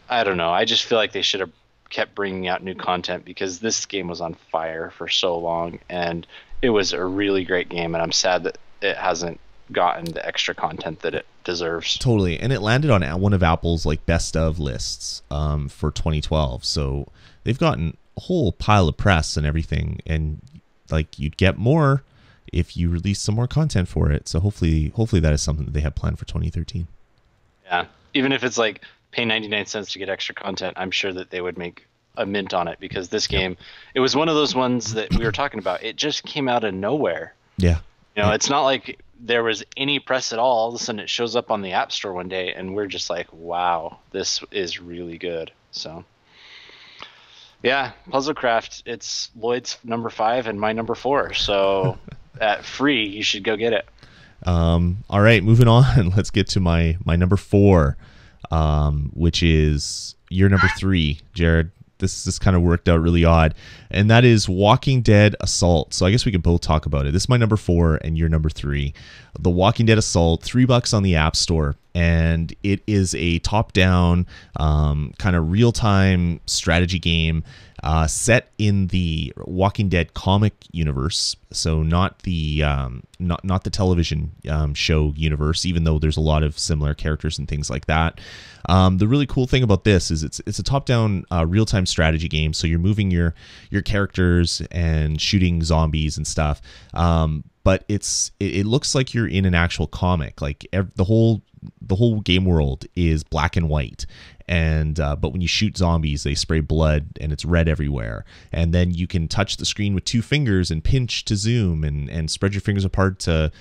I don't know. I just feel like they should have kept bringing out new content, because this game was on fire for so long, and it was a really great game, and I'm sad that it hasn't gotten the extra content that it deserves. Totally. And it landed on one of Apple's like best of lists for 2012. So they've gotten a whole pile of press and everything, and like you'd get more if you release some more content for it. So hopefully that is something that they have planned for 2013. Yeah. Even if it's like pay 99 cents to get extra content, I'm sure that they would make a mint on it, because this game, it was one of those ones that we were talking about. It just came out of nowhere. Yeah. You know, it's not like there was any press at all. All of a sudden it shows up on the App Store one day, and we're just like, wow, this is really good. So, yeah, Puzzlecraft, it's Lloyd's number 5 and my number 4. So at free, you should go get it. All right, moving on. Let's get to my number 4, which is your number 3, Jared. This kind of worked out really odd, and that is Walking Dead Assault. So I guess we can both talk about it. This is my number 4 and your number 3. The Walking Dead Assault, $3 on the App Store, and it is a top-down kind of real-time strategy game set in the Walking Dead comic universe. So not the not the television show universe, even though there's a lot of similar characters and things like that. The really cool thing about this is it's a top-down real-time strategy game. So you're moving your characters and shooting zombies and stuff. But it looks like you're in an actual comic. Like the whole game world is black and white, and but when you shoot zombies, they spray blood and it's red everywhere. And then you can touch the screen with 2 fingers and pinch to zoom, and spread your fingers apart to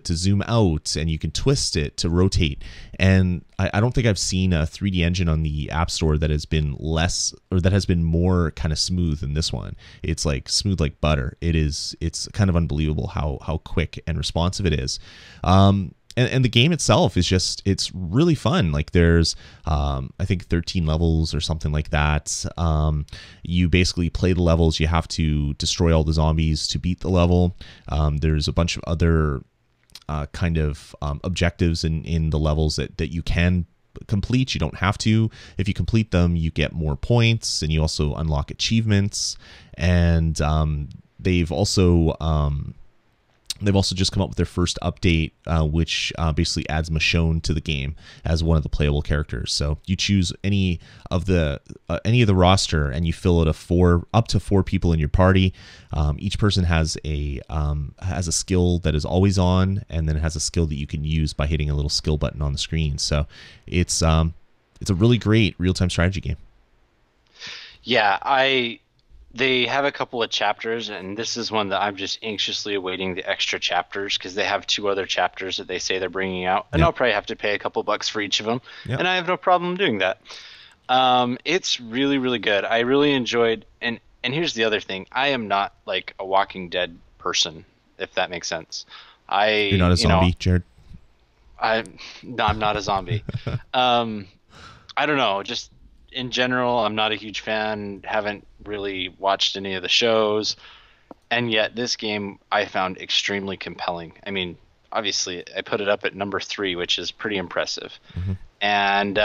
zoom out, and you can twist it to rotate. And I don't think I've seen a 3D engine on the App Store that has been less, or that has been more kind of smooth than this one. It's like smooth like butter. It's kind of unbelievable how quick and responsive it is. And the game itself is it's really fun. Like there's, I think 13 levels or something like that. You basically play the levels. You have to destroy all the zombies to beat the level. There's a bunch of other kind of objectives in the levels that you can complete. You don't have to. If you complete them, you get more points, and you also unlock achievements. And they've also just come up with their first update, which basically adds Michonne to the game as one of the playable characters. So you choose any of the roster, and you fill it up to 4 people in your party. Each person has a skill that is always on, and then it has a skill that you can use by hitting a little skill button on the screen. So it's a really great real-time strategy game. Yeah, they have a couple of chapters, and this is one that I'm just anxiously awaiting the extra chapters, because they have 2 other chapters that they say they're bringing out, and I'll probably have to pay a couple bucks for each of them, and I have no problem doing that. It's really, really good. I really enjoyed, and here's the other thing. I am not like a Walking Dead person, if that makes sense. You're not a zombie, Jared? I'm not a zombie. I don't know, just in general, I'm not a huge fan, haven't really watched any of the shows, and yet this game I found extremely compelling. I mean, obviously, I put it up at number 3, which is pretty impressive. Mm-hmm. And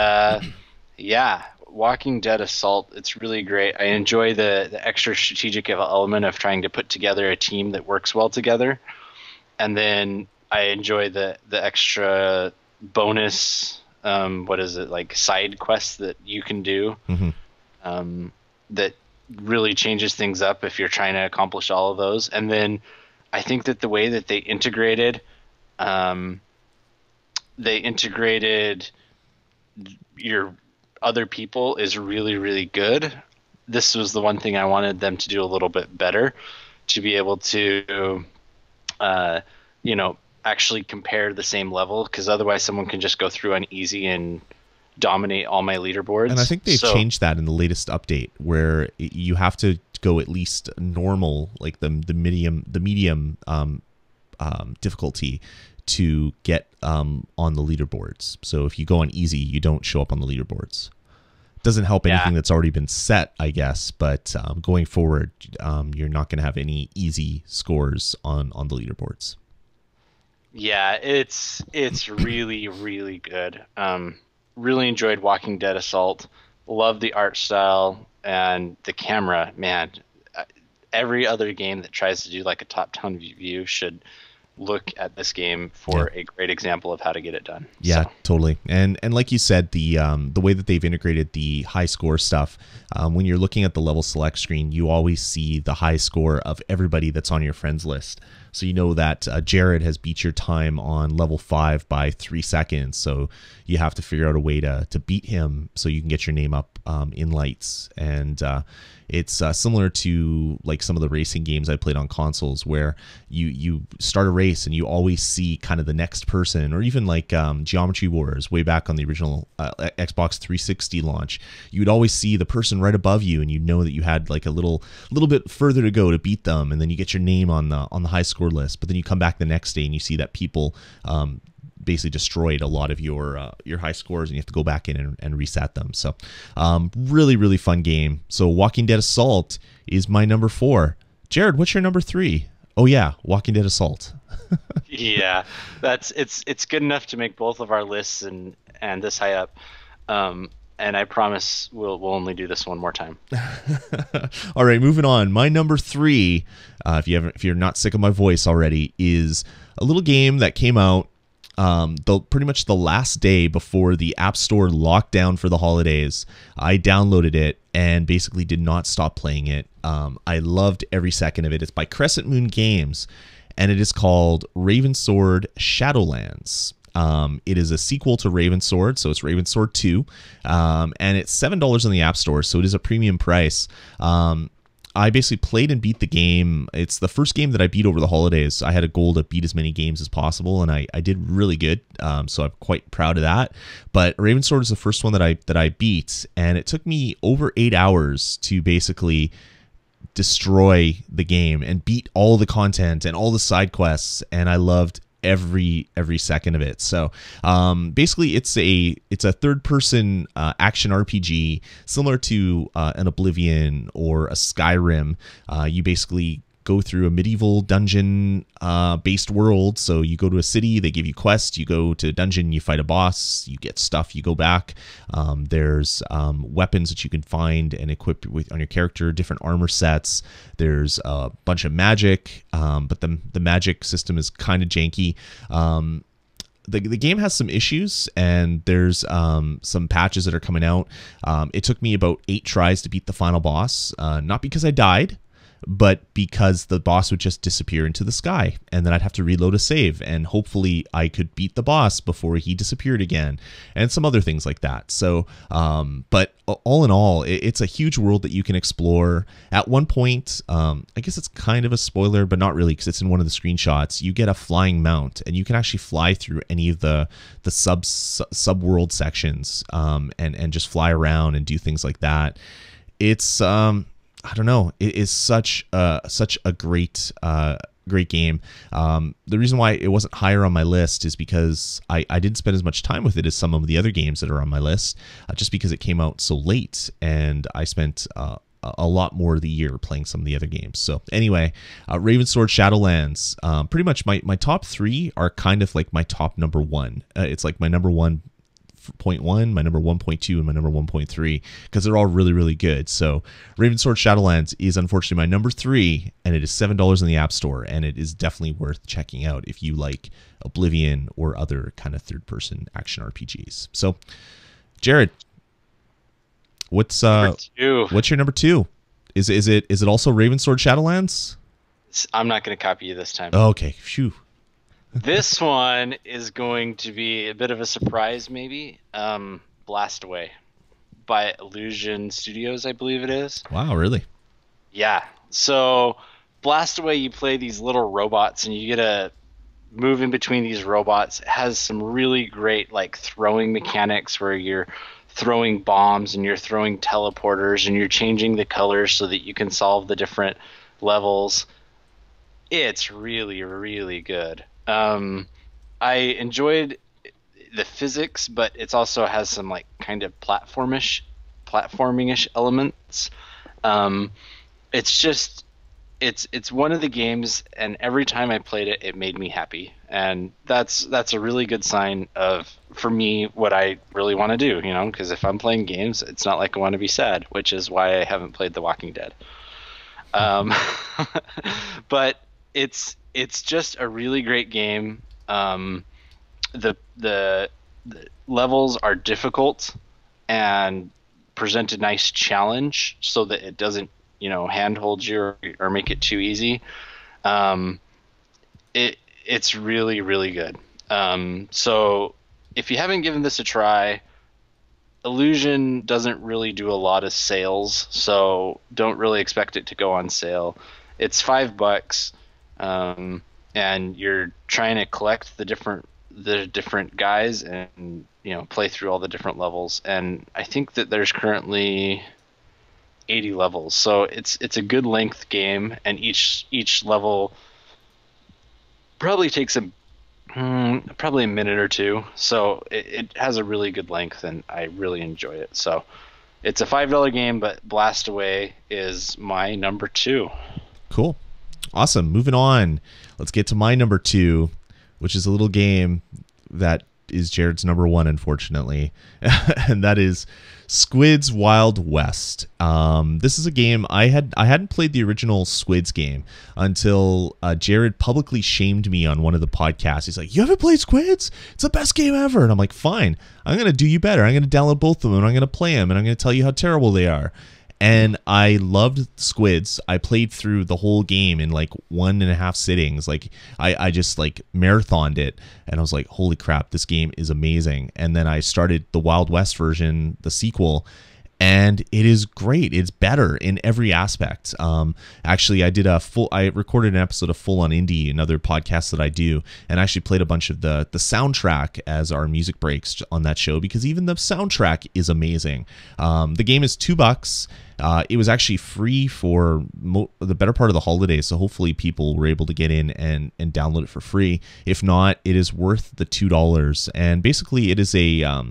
yeah, Walking Dead Assault, it's really great. I enjoy the extra strategic element of trying to put together a team that works well together, and then I enjoy the extra bonus like side quests that you can do. Mm-hmm. That really changes things up if you're trying to accomplish all of those. And then I think that the way that they integrated your other people is really, really good. This was the one thing I wanted them to do a little bit better, to be able to actually compare the same level, because otherwise someone can just go through on easy and dominate all my leaderboards. And I think they've changed that in the latest update, where you have to go at least normal, like the medium difficulty to get on the leaderboards. So if you go on easy, you don't show up on the leaderboards. Doesn't help anything that's already been set, I guess, but going forward, you're not going to have any easy scores on the leaderboards. Yeah, it's really, really good. Really enjoyed Walking Dead Assault. Love the art style and the camera. Man, every other game that tries to do like a top-down view should look at this game for a great example of how to get it done. Yeah, totally. And like you said, the way that they've integrated the high score stuff, when you're looking at the level select screen, you always see the high score of everybody that's on your friends list. So you know that Jared has beat your time on level 5 by 3 seconds. So you have to figure out a way to beat him so you can get your name up in lights. And it's similar to like some of the racing games I played on consoles, where you start a race and you always see kind of the next person, or even like Geometry Wars way back on the original Xbox 360 launch. You would always see the person right above you, and you know that you had like a little bit further to go to beat them, and then you get your name on the high score list. But then you come back the next day and you see that people basically destroyed a lot of your high scores, and you have to go back in and reset them. So really, really fun game. So Walking Dead Assault is my number 4. Jared, what's your number 3? Oh yeah, Walking Dead Assault. Yeah, it's good enough to make both of our lists and this high up. And I promise we'll only do this one more time. All right, moving on. My number 3, if you're not sick of my voice already, is a little game that came out pretty much the last day before the App Store locked down for the holidays. I downloaded it and basically did not stop playing it. I loved every second of it. It's by Crescent Moon Games, and it is called Ravensword Shadowlands. It is a sequel to Ravensword, so it's Ravensword 2, and it's $7 on the App Store, so it is a premium price. I basically played and beat the game. It's the first game that I beat over the holidays. I had a goal to beat as many games as possible, and I did really good, so I'm quite proud of that. But Ravensword is the first one that I beat, and it took me over 8 hours to basically destroy the game and beat all the content and all the side quests, and I loved every second of it. So basically it's a third-person action RPG similar to an Oblivion or a Skyrim. You basically go through a medieval dungeon based world. So you go to a city, they give you quests, you go to a dungeon, you fight a boss, you get stuff, you go back. There's weapons that you can find and equip on your character, different armor sets. There's a bunch of magic, but the magic system is kind of janky. The game has some issues, and there's some patches that are coming out. It took me about 8 tries to beat the final boss, not because I died, but because the boss would just disappear into the sky, and then I'd have to reload a save, and hopefully I could beat the boss before he disappeared again, and some other things like that. So, but all in all, it's a huge world that you can explore. At one point, I guess it's kind of a spoiler, but not really, because it's in one of the screenshots. You get a flying mount, and you can actually fly through any of the sub-world sections, and just fly around and do things like that. It's I don't know. It is such a great game. The reason why it wasn't higher on my list is because I didn't spend as much time with it as some of the other games that are on my list, just because it came out so late, and I spent a lot more of the year playing some of the other games. So anyway, Ravensword Shadowlands. Pretty much my top 3 are kind of like my top number 1. It's like my number 1.1, my number 1.2, and my number 1.3, because they're all really, really good. So Ravensword Shadowlands is unfortunately my number 3, and it is $7 in the App Store, and it is definitely worth checking out if you like Oblivion or other kind of third-person action RPGs. So, Jared, what's your number 2? Is it also Ravensword Shadowlands? I'm not going to copy you this time. Okay, phew. This one is going to be a bit of a surprise, maybe. Blast Away by Illusion Studios, I believe it is. Wow, really? Yeah. So Blast Away, you play these little robots, and you get to moving between these robots. It has some really great like throwing mechanics where you're throwing bombs and you're throwing teleporters and you're changing the colors so that you can solve the different levels. It's really, really good. I enjoyed the physics, but it also has some like kind of platforming-ish elements. Um, it's just it's one of the games, and every time I played it, it made me happy, and that's a really good sign of, for me, what I really want to do. You know, because if I'm playing games, it's not like I want to be sad, which is why I haven't played The Walking Dead. Um, but it's just a really great game. The levels are difficult and present a nice challenge so that it doesn't, handhold you or make it too easy. It's really, really good. So if you haven't given this a try, Illusion doesn't really do a lot of sales, so don't really expect it to go on sale. It's $5, and you're trying to collect the different guys and play through all the different levels. And I think that there's currently 80 levels, so it's a good length game, and each level probably takes probably a minute or two, so it has a really good length, and I really enjoy it. So it's a $5 game, but Blast Away is my number 2. Cool. Awesome. Moving on. Let's get to my number 2, which is a little game that is Jared's number 1, unfortunately. And that is Squids Wild West. This is a game I hadn't played the original Squids game until Jared publicly shamed me on one of the podcasts. He's like, "You haven't played Squids? It's the best game ever." And I'm like, "Fine, I'm gonna do you better. I'm gonna download both of them and I'm gonna play them and I'm gonna tell you how terrible they are." And I loved Squids. I played through the whole game in like 1.5 sittings. Like I just like marathoned it, and I was like, holy crap, this game is amazing. And then I started the Wild West version, the sequel, and it is great. It's better in every aspect. Actually, I recorded an episode of Full on Indie, another podcast that I do, and I actually played a bunch of the soundtrack as our music breaks on that show, because even the soundtrack is amazing. The game is $2. It was actually free for the better part of the holidays, so hopefully people were able to get in and download it for free. If not, it is worth the $2. And basically, it is a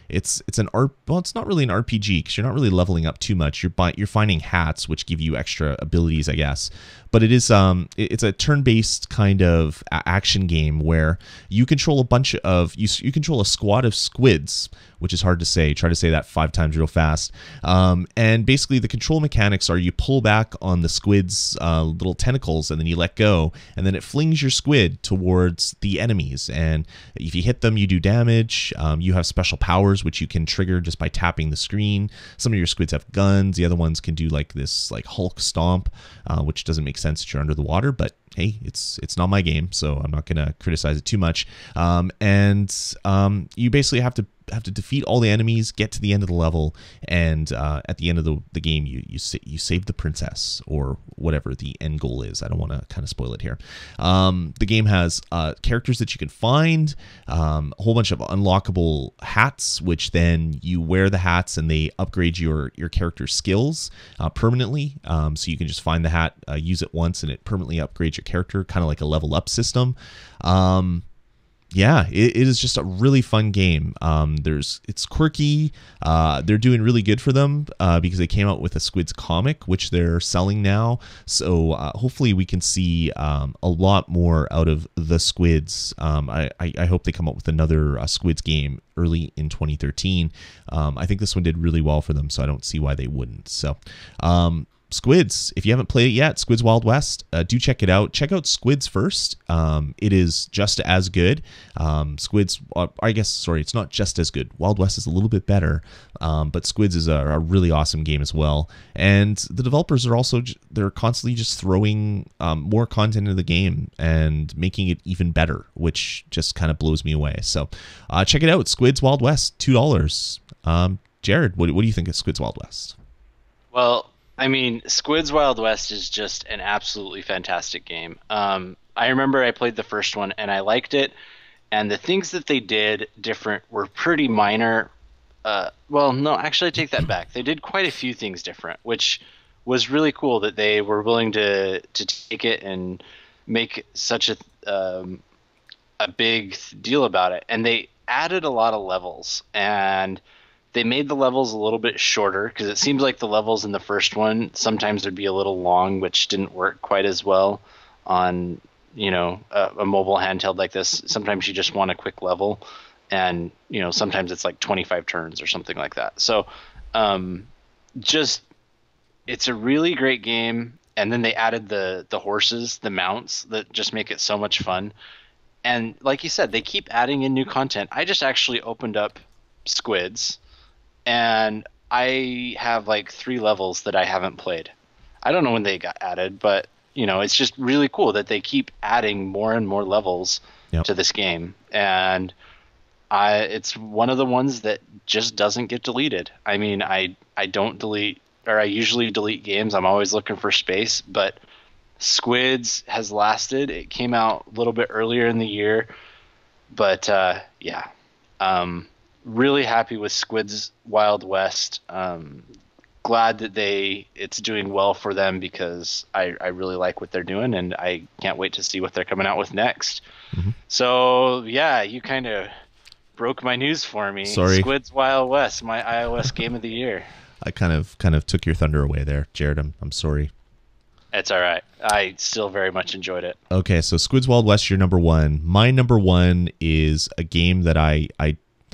it's not really an RPG, because you're not really leveling up too much. You're finding hats which give you extra abilities, I guess. But it is it's a turn-based kind of action game where you control you control a squad of squids, which is hard to say. Try to say that 5 times real fast. And basically the control mechanics are you pull back on the squid's little tentacles, and then you let go, and then it flings your squid towards the enemies. And if you hit them, you do damage. You have special powers which you can trigger just by tapping the screen. Some of your squids have guns. The other ones can do like this like Hulk stomp, which doesn't make sense that you're under the water, but hey, it's not my game, so I'm not gonna criticize it too much. You basically have to defeat all the enemies, get to the end of the level, and at the end of the game, you save the princess, or whatever the end goal is. I don't want to kind of spoil it here. The game has characters that you can find, a whole bunch of unlockable hats, which then you wear the hats and they upgrade your character's skills permanently. So you can just find the hat, use it once, and it permanently upgrades your character, kind of like a level up system. Yeah, it is just a really fun game. It's quirky. They're doing really good for them because they came out with a Squids comic, which they're selling now. So hopefully we can see a lot more out of the Squids. I hope they come up with another Squids game early in 2013. I think this one did really well for them, so I don't see why they wouldn't. So Squids, if you haven't played it yet, Squids Wild West, do check it out. Check out Squids first. It is just as good. Squids, it's not just as good. Wild West is a little bit better, but Squids is a really awesome game as well. And the developers are also, they're constantly just throwing more content into the game and making it even better, which just kind of blows me away. So check it out, Squids Wild West, $2. Jared, what do you think of Squids Wild West? Well, I mean, Squids Wild West is just an absolutely fantastic game. I remember I played the first one and I liked it, and the things that they did different were pretty minor. Well, no, actually, I take that back. They did quite a few things different, which was really cool that they were willing to take it and make such a big deal about it. And they added a lot of levels, and they made the levels a little bit shorter because it seems like the levels in the first one sometimes would be a little long, which didn't work quite as well on a mobile handheld like this. Sometimes you just want a quick level, and sometimes it's like 25 turns or something like that. So just it's a really great game. And then they added the horses, the mounts that just make it so much fun. And like you said, they keep adding in new content. I just actually opened up Squids, and I have like 3 levels that I haven't played. I don't know when they got added, but it's just really cool that they keep adding more and more levels to this game. And it's one of the ones that just doesn't get deleted. I mean, I don't delete, or I usually delete games. I'm always looking for space, but Squids has lasted. It came out a little bit earlier in the year, but yeah, really happy with Squids Wild West. Glad that it's doing well for them, because I really like what they're doing, and I can't wait to see what they're coming out with next. Mm-hmm. So yeah, you kind of broke my news for me. Sorry. Squids Wild West, my iOS game of the year. I kind of took your thunder away there, Jared. I'm sorry. It's all right. I still very much enjoyed it. Okay, so Squids Wild West, your number one. My number one is a game that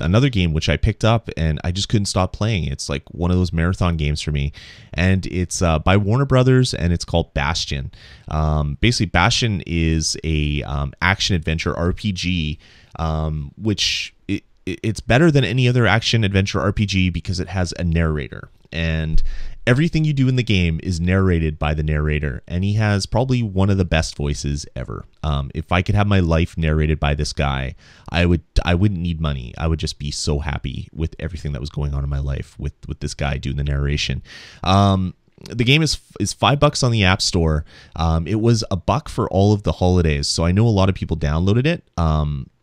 another game which I picked up and I just couldn't stop playing. It's like one of those marathon games for me, and it's by Warner Brothers, and it's called Bastion. Basically, Bastion is a action adventure RPG, which it's better than any other action adventure RPG because it has a narrator, and everything you do in the game is narrated by the narrator, and he has probably one of the best voices ever. If I could have my life narrated by this guy, I wouldn't need money. I would just be so happy with everything that was going on in my life with this guy doing the narration. The game is $5 on the App Store. It was $1 for all of the holidays, so I know a lot of people downloaded it.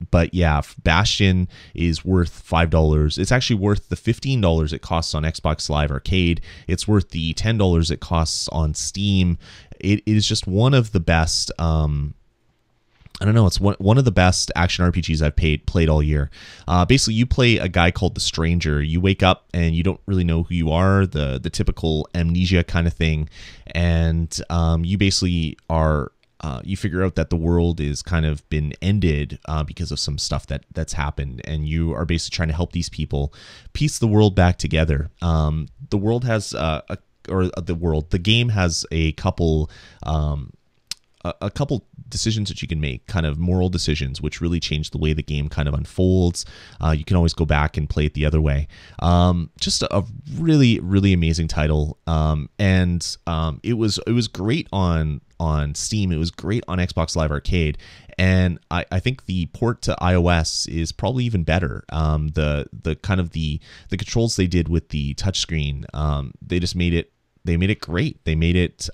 But yeah, Bastion is worth $5. It's actually worth the $15 it costs on Xbox Live Arcade. It's worth the $10 it costs on Steam. It is just one of the best. I don't know. It's one of the best action RPGs I've played all year. Basically, you play a guy called the Stranger. You wake up and you don't really know who you are, the typical amnesia kind of thing. And you basically are, you figure out that the world is kind of been ended because of some stuff that's happened. And you are basically trying to help these people piece the world back together. The world has, the game has a couple decisions that you can make, kind of moral decisions, which really change the way the game kind of unfolds. You can always go back and play it the other way. Just a really, really amazing title. And it was great on Steam. It was great on Xbox Live Arcade. And I think the port to iOS is probably even better. The kind of the controls they did with the touchscreen, they made it great. They made it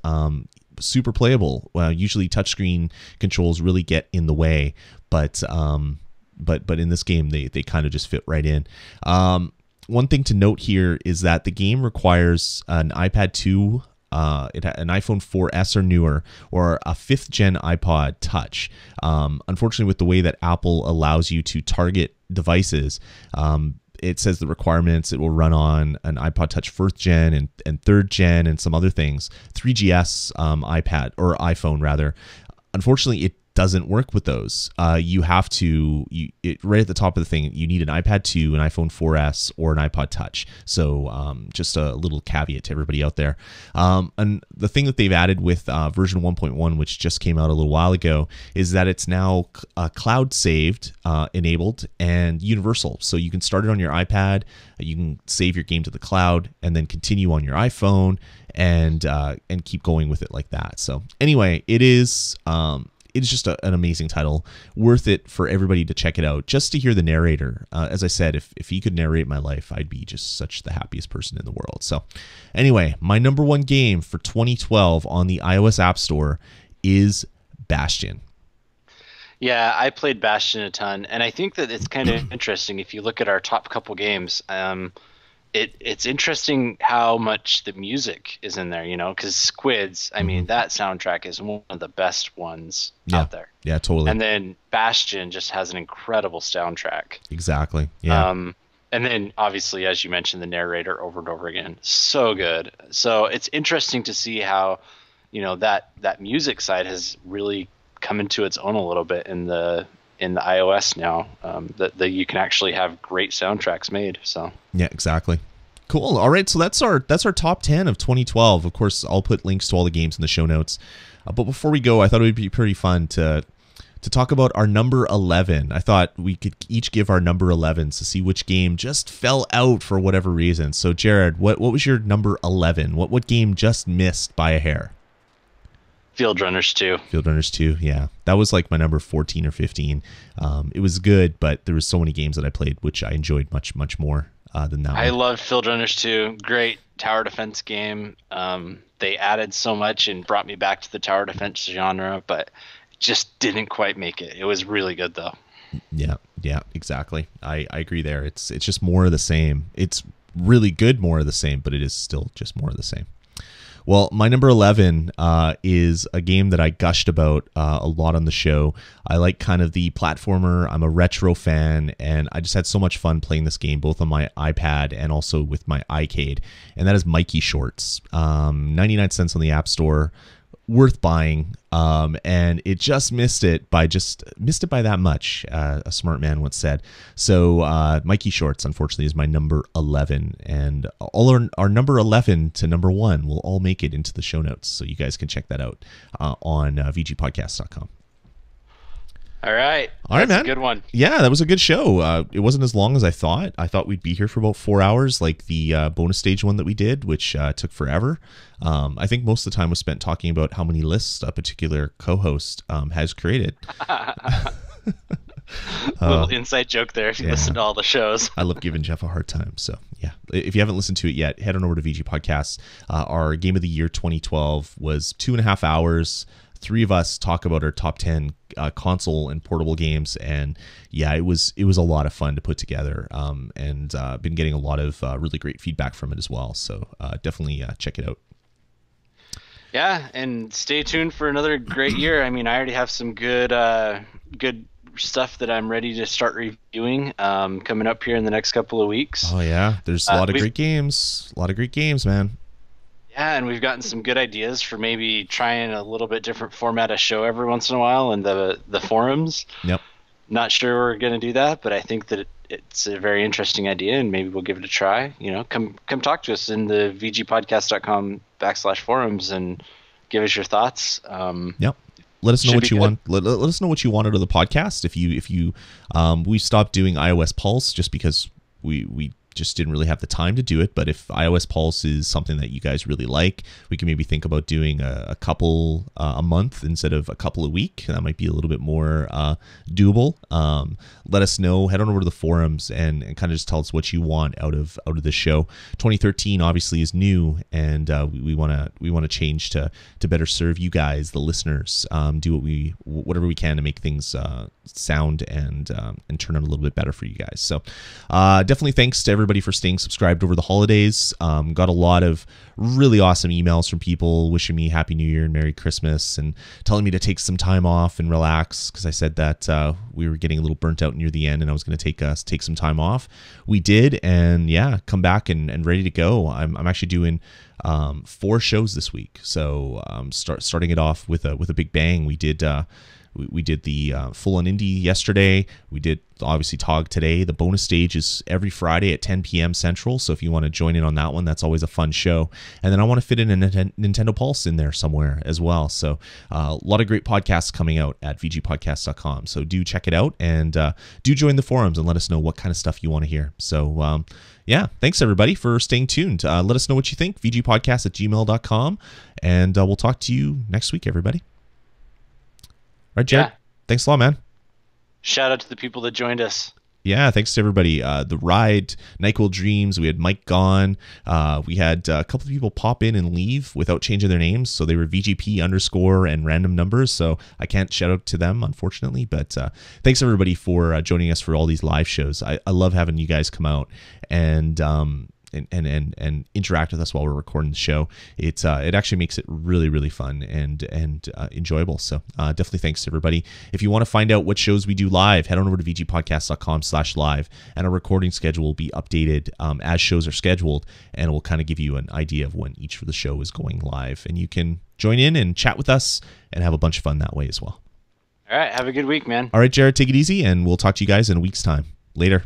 super playable. Usually touchscreen controls really get in the way, but in this game they kind of just fit right in. One thing to note here is that the game requires an iPad 2, an iPhone 4S or newer, or a 5th gen iPod Touch. Unfortunately, with the way that Apple allows you to target devices, it says the requirements, it will run on an iPod Touch 4th gen and 3rd gen and some other things. 3GS iPad, or iPhone rather. Unfortunately, it doesn't work with those. You have to, right at the top of the thing, you need an iPad 2, an iPhone 4S, or an iPod Touch. So just a little caveat to everybody out there. And the thing that they've added with version 1.1, which just came out a little while ago, is that it's now cloud saved, enabled, and universal. So you can start it on your iPad, you can save your game to the cloud, and then continue on your iPhone and keep going with it like that. So anyway, it's just an amazing title, worth it for everybody to check it out, just to hear the narrator. As I said, if he could narrate my life, I'd be just such the happiest person in the world. So anyway, my number one game for 2012 on the iOS App Store is Bastion. Yeah, I played Bastion a ton, and I think that it's kind of interesting if you look at our top couple games. It's interesting how much the music is in there, you know, because Squids, I mean, that soundtrack is one of the best ones out there. Yeah, totally. And then Bastion just has an incredible soundtrack. Exactly. Yeah. And then obviously, as you mentioned, the narrator over and over again, so good. So it's interesting to see how, you know, that music side has really come into its own a little bit in the iOS now, that you can actually have great soundtracks made. So yeah, exactly. Cool. All right, so that's our top 10 of 2012. Of course, I'll put links to all the games in the show notes. But before we go, I thought it would be pretty fun to talk about our number 11. I thought we could each give our number 11s to see which game just fell out for whatever reason. So Jared, what was your number 11? What game just missed by a hair? Field Runners 2. Field Runners 2, yeah. That was like my number 14 or 15. It was good, but there was so many games that I played which I enjoyed much, much more than that one. I loved Field Runners 2. Great tower defense game. They added so much and brought me back to the tower defense genre, but just didn't quite make it. It was really good, though. Yeah, exactly. I agree there. It's just more of the same. It's really good more of the same, but it is still just more of the same. Well, my number 11 is a game that I gushed about a lot on the show. I like kind of the platformer. I'm a retro fan, and I just had so much fun playing this game, both on my iPad and also with my iCade, and that is Mikey Shorts. 99 cents on the App Store. Worth buying, and it just missed it by that much, a smart man once said. So Mikey Shorts, unfortunately, is my number 11, and all our number 11 to number 1 will all make it into the show notes, so you guys can check that out on vgpodcast.com. All right, man. That's a good one. Yeah, that was a good show. It wasn't as long as I thought. I thought we'd be here for about 4 hours, like the bonus stage one that we did, which took forever. I think most of the time was spent talking about how many lists a particular co-host has created. Little inside joke there if you listen to all the shows. I love giving Jeff a hard time. So yeah, if you haven't listened to it yet, head on over to VG Podcasts. Our Game of the Year 2012 was 2.5 hours. 3 of us talk about our top 10 console and portable games, and yeah, it was a lot of fun to put together, and been getting a lot of really great feedback from it as well. So definitely check it out. Yeah, and stay tuned for another great year. I mean, I already have some good stuff that I'm ready to start reviewing coming up here in the next couple of weeks. Oh yeah, there's a lot of great games. A lot of great games, man. Yeah, and we've gotten some good ideas for maybe trying a little bit different format of show every once in a while in the forums. Yep. Not sure we're going to do that, but I think that it's a very interesting idea, and maybe we'll give it a try. You know, come talk to us in the vgpodcast.com/forums and give us your thoughts. Yep. Let us know what you want. Let us know what you want out of the podcast. If you we stopped doing iOS Pulse just because we just didn't really have the time to do it, but if iOS Pulse is something that you guys really like, we can maybe think about doing a couple a month instead of a couple a week. That might be a little bit more doable. Let us know. Head on over to the forums and kind of just tell us what you want out of the show. 2013 obviously is new, and we want to change to better serve you guys, the listeners. Do whatever we can to make things sound and turn out a little bit better for you guys. So definitely thanks to everybody for staying subscribed over the holidays. Got a lot of really awesome emails from people wishing me Happy New Year and Merry Christmas, and telling me to take some time off and relax, because I said that we were getting a little burnt out near the end and I was going to take some time off. We did, and yeah, come back and ready to go. I'm actually doing 4 shows this week, so starting it off with a big bang. We did the Full on Indie yesterday. We did obviously ToG today. The bonus stage is every Friday at 10 p.m. Central, so if you want to join in on that one, that's always a fun show. And then I want to fit in a Nintendo Pulse in there somewhere as well. So a lot of great podcasts coming out at vgpodcast.com. So do check it out, and do join the forums and let us know what kind of stuff you want to hear. So yeah, thanks everybody for staying tuned. Let us know what you think, vgpodcast@gmail.com, and we'll talk to you next week, everybody. right, Jared. Yeah. Thanks a lot, man. Shout out to the people that joined us. Yeah, thanks to everybody. The Ride, NyQuil Dreams, we had Mike gone. We had a couple of people pop in and leave without changing their names. So they were VGP underscore and random numbers. So I can't shout out to them, unfortunately. But thanks everybody for joining us for all these live shows. I love having you guys come out and interact with us while we're recording the show. It actually makes it really, really fun and enjoyable. So definitely thanks to everybody. If you want to find out what shows we do live, head on over to vgpodcast.com/live, and our recording schedule will be updated as shows are scheduled, and it will kind of give you an idea of when each of the show is going live, and you can join in and chat with us and have a bunch of fun that way as well. All right, have a good week, man. All right, Jared, take it easy, and we'll talk to you guys in a week's time. Later.